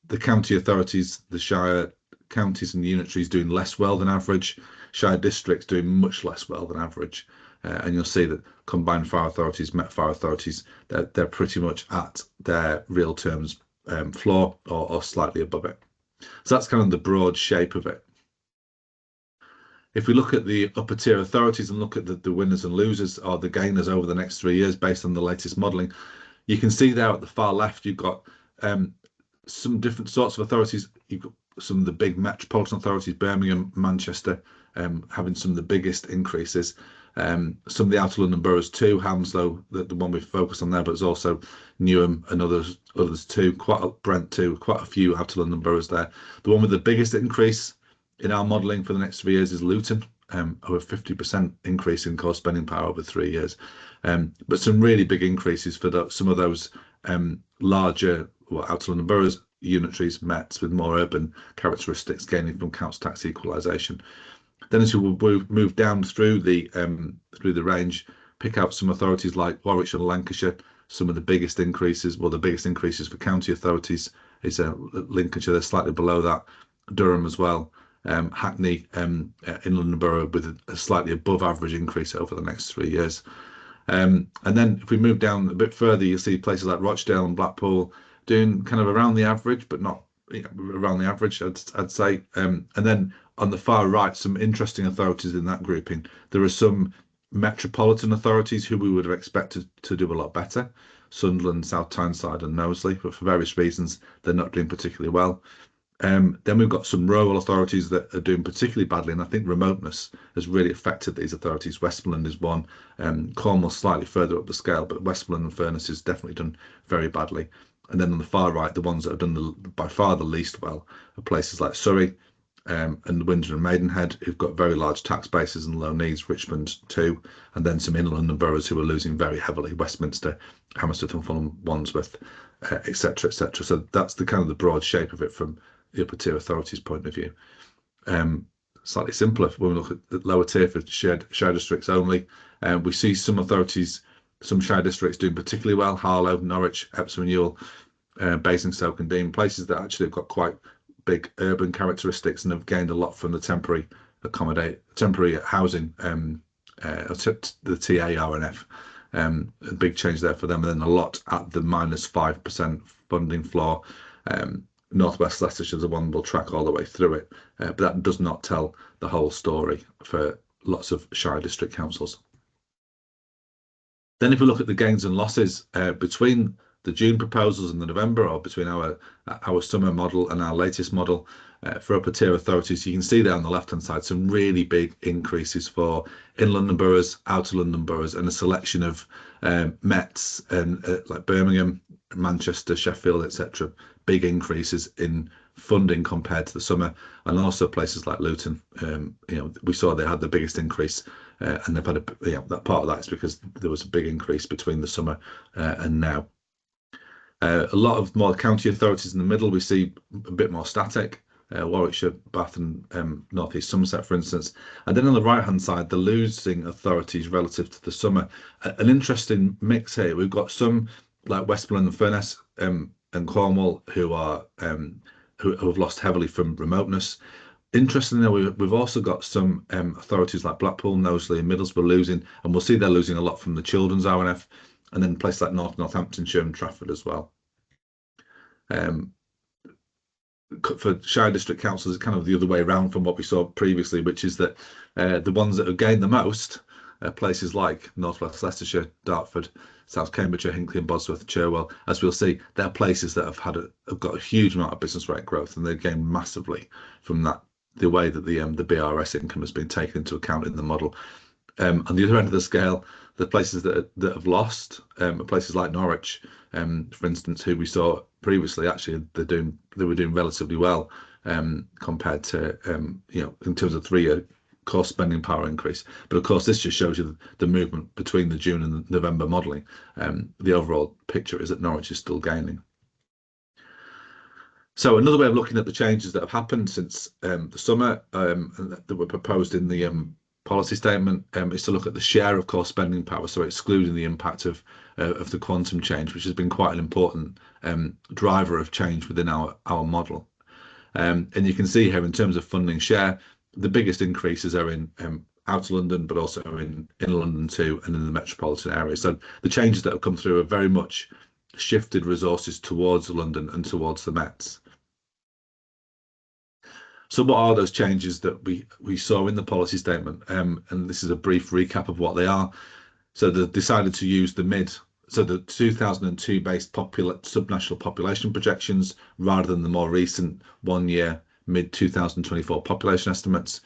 The county authorities, the shire counties and unitaries doing less well than average. Shire districts doing much less well than average. And you'll see that combined fire authorities, Met fire authorities, they're pretty much at their real terms floor or slightly above it. So that's kind of the broad shape of it. If we look at the upper tier authorities and look at the winners and losers, or the gainers over the next 3 years based on the latest modelling, you can see there at the far left, you've got some different sorts of authorities. You've got some of the big metropolitan authorities, Birmingham, Manchester, having some of the biggest increases. Some of the outer London boroughs too, Hounslow, the one we focus on there, but there's also Newham and others too, Brent too, quite a few outer London boroughs there. The one with the biggest increase in our modelling for the next 3 years is Luton, over 50% increase in core spending power over 3 years. But some really big increases for some of those larger outer London boroughs. unitaries, METs with more urban characteristics gaining from council tax equalisation. Then as we move down through the range, pick out some authorities like Warwickshire and Lancashire. Some of the biggest increases, well, the biggest increases for county authorities is Lincolnshire. They're slightly below that. Durham as well. Hackney in London Borough with a slightly above average increase over the next 3 years. And then if we move down a bit further, you'll see places like Rochdale and Blackpool doing kind of around the average, but not around the average, I'd say. And then on the far right, some interesting authorities in that grouping. There are some metropolitan authorities who we would have expected to do a lot better. Sunderland, South Tyneside and Knowsley, but for various reasons, they're not doing particularly well. Then we've got some rural authorities that are doing particularly badly, and I think remoteness has really affected these authorities. Westmoreland is one, Cornwall slightly further up the scale, but Westmoreland and Furness has definitely done very badly. And then on the far right, the ones that have done by far the least well are places like Surrey and Windsor and Maidenhead, who've got very large tax bases and low needs, Richmond too, and then some inland London boroughs who are losing very heavily, Westminster, Hammersmith and Fulham, Wandsworth, etc., etc. So that's the kind of the broad shape of it from the upper tier authorities' point of view. Slightly simpler when we look at the lower tier for shared districts only. We see some authorities, some shire districts doing particularly well: Harlow, Norwich, Epsom and Ewell, Basingstoke and Dean, places that actually have got quite big urban characteristics and have gained a lot from the temporary housing, the TARNF. A big change there for them, and then a lot at the -5% funding floor. Northwest Leicestershire is the one we'll track all the way through it, but that does not tell the whole story for lots of shire district councils. Then if we look at the gains and losses between the June proposals and the November, or between our summer model and our latest model for upper tier authorities, you can see there on the left hand side some really big increases for in London boroughs, outer London boroughs, and a selection of Mets and like Birmingham, Manchester, Sheffield, etc. Big increases in funding compared to the summer, and also places like Luton. We saw they had the biggest increase, and they've had that part of that is because there was a big increase between the summer and now. A lot of more county authorities in the middle we see a bit more static. Warwickshire, Bath and North East Somerset, for instance. And then on the right hand side, the losing authorities relative to the summer. An interesting mix here. We've got some like Westmoreland and Furness and Cornwall who have lost heavily from remoteness. Interestingly, we've also got some authorities like Blackpool, Knowsley and Middlesbrough losing, and we'll see they're losing a lot from the children's RNF, and then places like Northamptonshire and Trafford as well. For shire district councils, it's kind of the other way around from what we saw previously, which is that the ones that have gained the most are places like Northwest Leicestershire, Dartford, South Cambridgeshire, Hinckley and Bosworth, Cherwell. As we'll see, they're places that have got a huge amount of business rate growth, and they've gained massively from that, the way that the BRS income has been taken into account in the model. On the other end of the scale, the places that have lost are places like Norwich, for instance, who we saw previously. Actually, they were doing relatively well compared to in terms of 3-year core spending power increase. But of course, this just shows you the movement between the June and the November modelling. The overall picture is that Norwich is still gaining. So another way of looking at the changes that have happened since the summer that were proposed in the policy statement is to look at the share of core spending power, so excluding the impact of the quantum change, which has been quite an important driver of change within our model. And you can see here in terms of funding share, the biggest increases are in outer London, but also in London too, and in the metropolitan area. So the changes that have come through have very much shifted resources towards London and towards the Mets. So what are those changes that we saw in the policy statement? And this is a brief recap of what they are. So they decided to use the 2002 based subnational population projections rather than the more recent 1-year mid-2024 population estimates,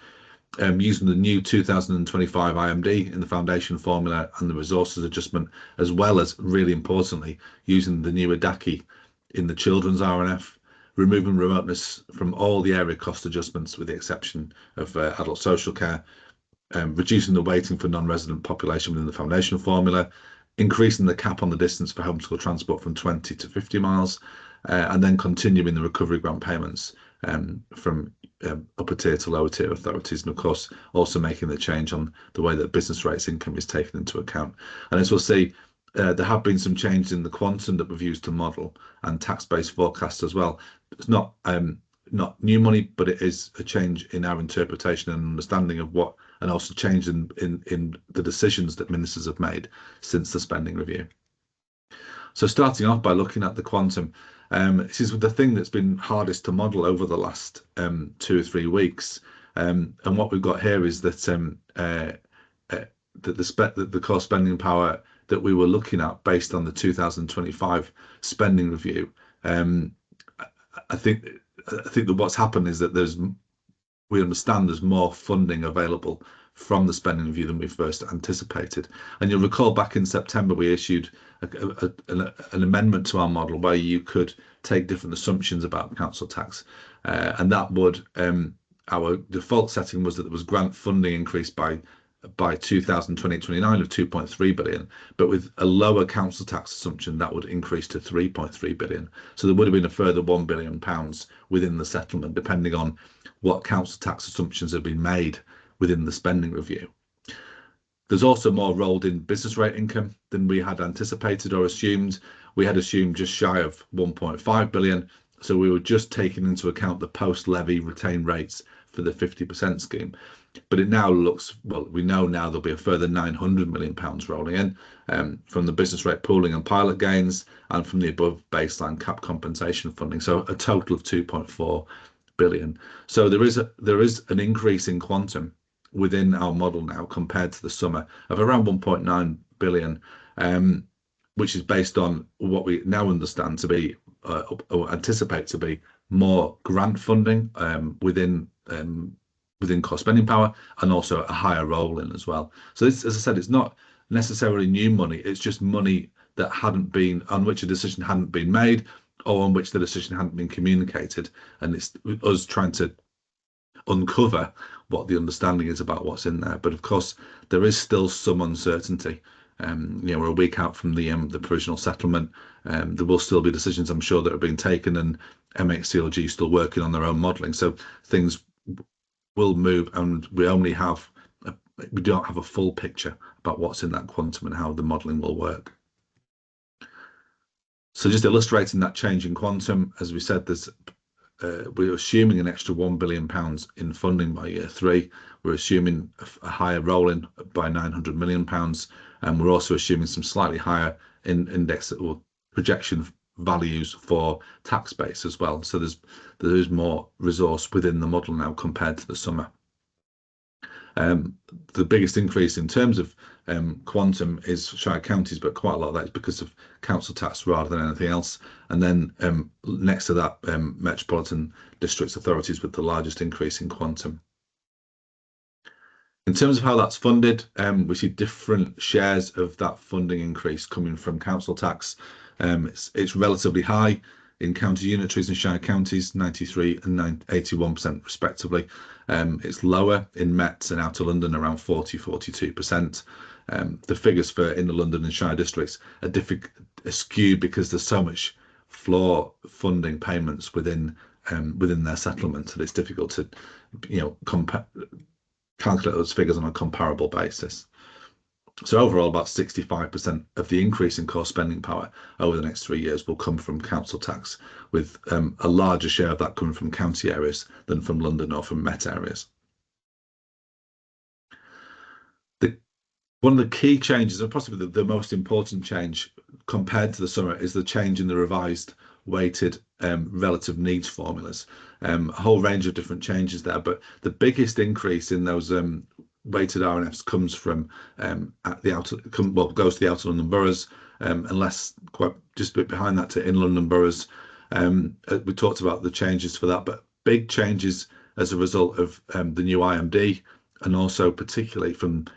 using the new 2025 IMD in the foundation formula and the resources adjustment, as well as, really importantly, using the new ADACI in the children's RNF, removing remoteness from all the area cost adjustments with the exception of adult social care, reducing the weighting for non-resident population within the foundation formula, increasing the cap on the distance for homeschool transport from 20 to 50 miles, and then continuing the recovery grant payments from upper tier to lower tier authorities, and of course also making the change on the way that business rates income is taken into account. And as we'll see, there have been some changes in the quantum that we've used to model and tax-based forecasts as well. It's not new money, but it is a change in our interpretation and understanding of what, and also change in the decisions that ministers have made since the spending review. So starting off by looking at the quantum, this is the thing that's been hardest to model over the last 2 or 3 weeks. And what we've got here is that the core spending power that we were looking at based on the 2025 spending review. I think that what's happened is that we understand there's more funding available from the spending review than we first anticipated. And you'll recall back in September we issued an amendment to our model where you could take different assumptions about council tax, and that would our default setting was that there was grant funding increased by 2028-29 of 2.3 billion, but with a lower council tax assumption that would increase to 3.3 billion. So there would have been a further £1 billion within the settlement, depending on what council tax assumptions have been made within the spending review. There's also more rolled in business rate income than we had anticipated or assumed. We had assumed just shy of 1.5 billion, so we were just taking into account the post-levy retained rates for the 50% scheme. But it now looks, well, we know now there'll be a further £900 million rolling in from the business rate pooling and pilot gains and from the above baseline cap compensation funding. So a total of 2.4 billion. So there is an increase in quantum within our model now compared to the summer of around 1.9 billion, which is based on what we now understand to be or anticipate to be more grant funding within core spending power, and also a higher roll in as well. So this, as I said, it's not necessarily new money, it's just money that hadn't been, on which a decision hadn't been made or on which the decision hadn't been communicated, and it's us trying to uncover what the understanding is about what's in there. But of course there is still some uncertainty. We're a week out from the provisional settlement. There will still be decisions, I'm sure, that are being taken, and MHCLG is still working on their own modelling, so things will move, and we don't have a full picture about what's in that quantum and how the modelling will work. So just illustrating that change in quantum, as we said, we're assuming an extra £1 billion in funding by year 3. We're assuming a higher roll-in by £900 million, and we're also assuming some slightly higher index or projection values for tax base as well. So there is more resource within the model now compared to the summer. The biggest increase in terms of quantum is Shire counties, but quite a lot of that is because of council tax rather than anything else. And then next to that, metropolitan districts authorities with the largest increase in quantum. In terms of how that's funded, we see different shares of that funding increase coming from council tax. It's relatively high in county unitaries and Shire counties, 93% and 81% respectively. It's lower in Mets and Outer London, around 40-42%. The figures for inner London and Shire districts are skewed because there's so much floor funding payments within their settlement that it's difficult to calculate those figures on a comparable basis. So overall, about 65% of the increase in core spending power over the next 3 years will come from council tax, with a larger share of that coming from county areas than from London or from Met areas. One of the key changes, and possibly the most important change compared to the summer, is the change in the revised weighted relative needs formulas. A whole range of different changes there, but the biggest increase in those weighted RNFs comes from goes to the outer London boroughs, unless quite just a bit behind that to in London boroughs. We talked about the changes for that, but big changes as a result of the new IMD, and also particularly from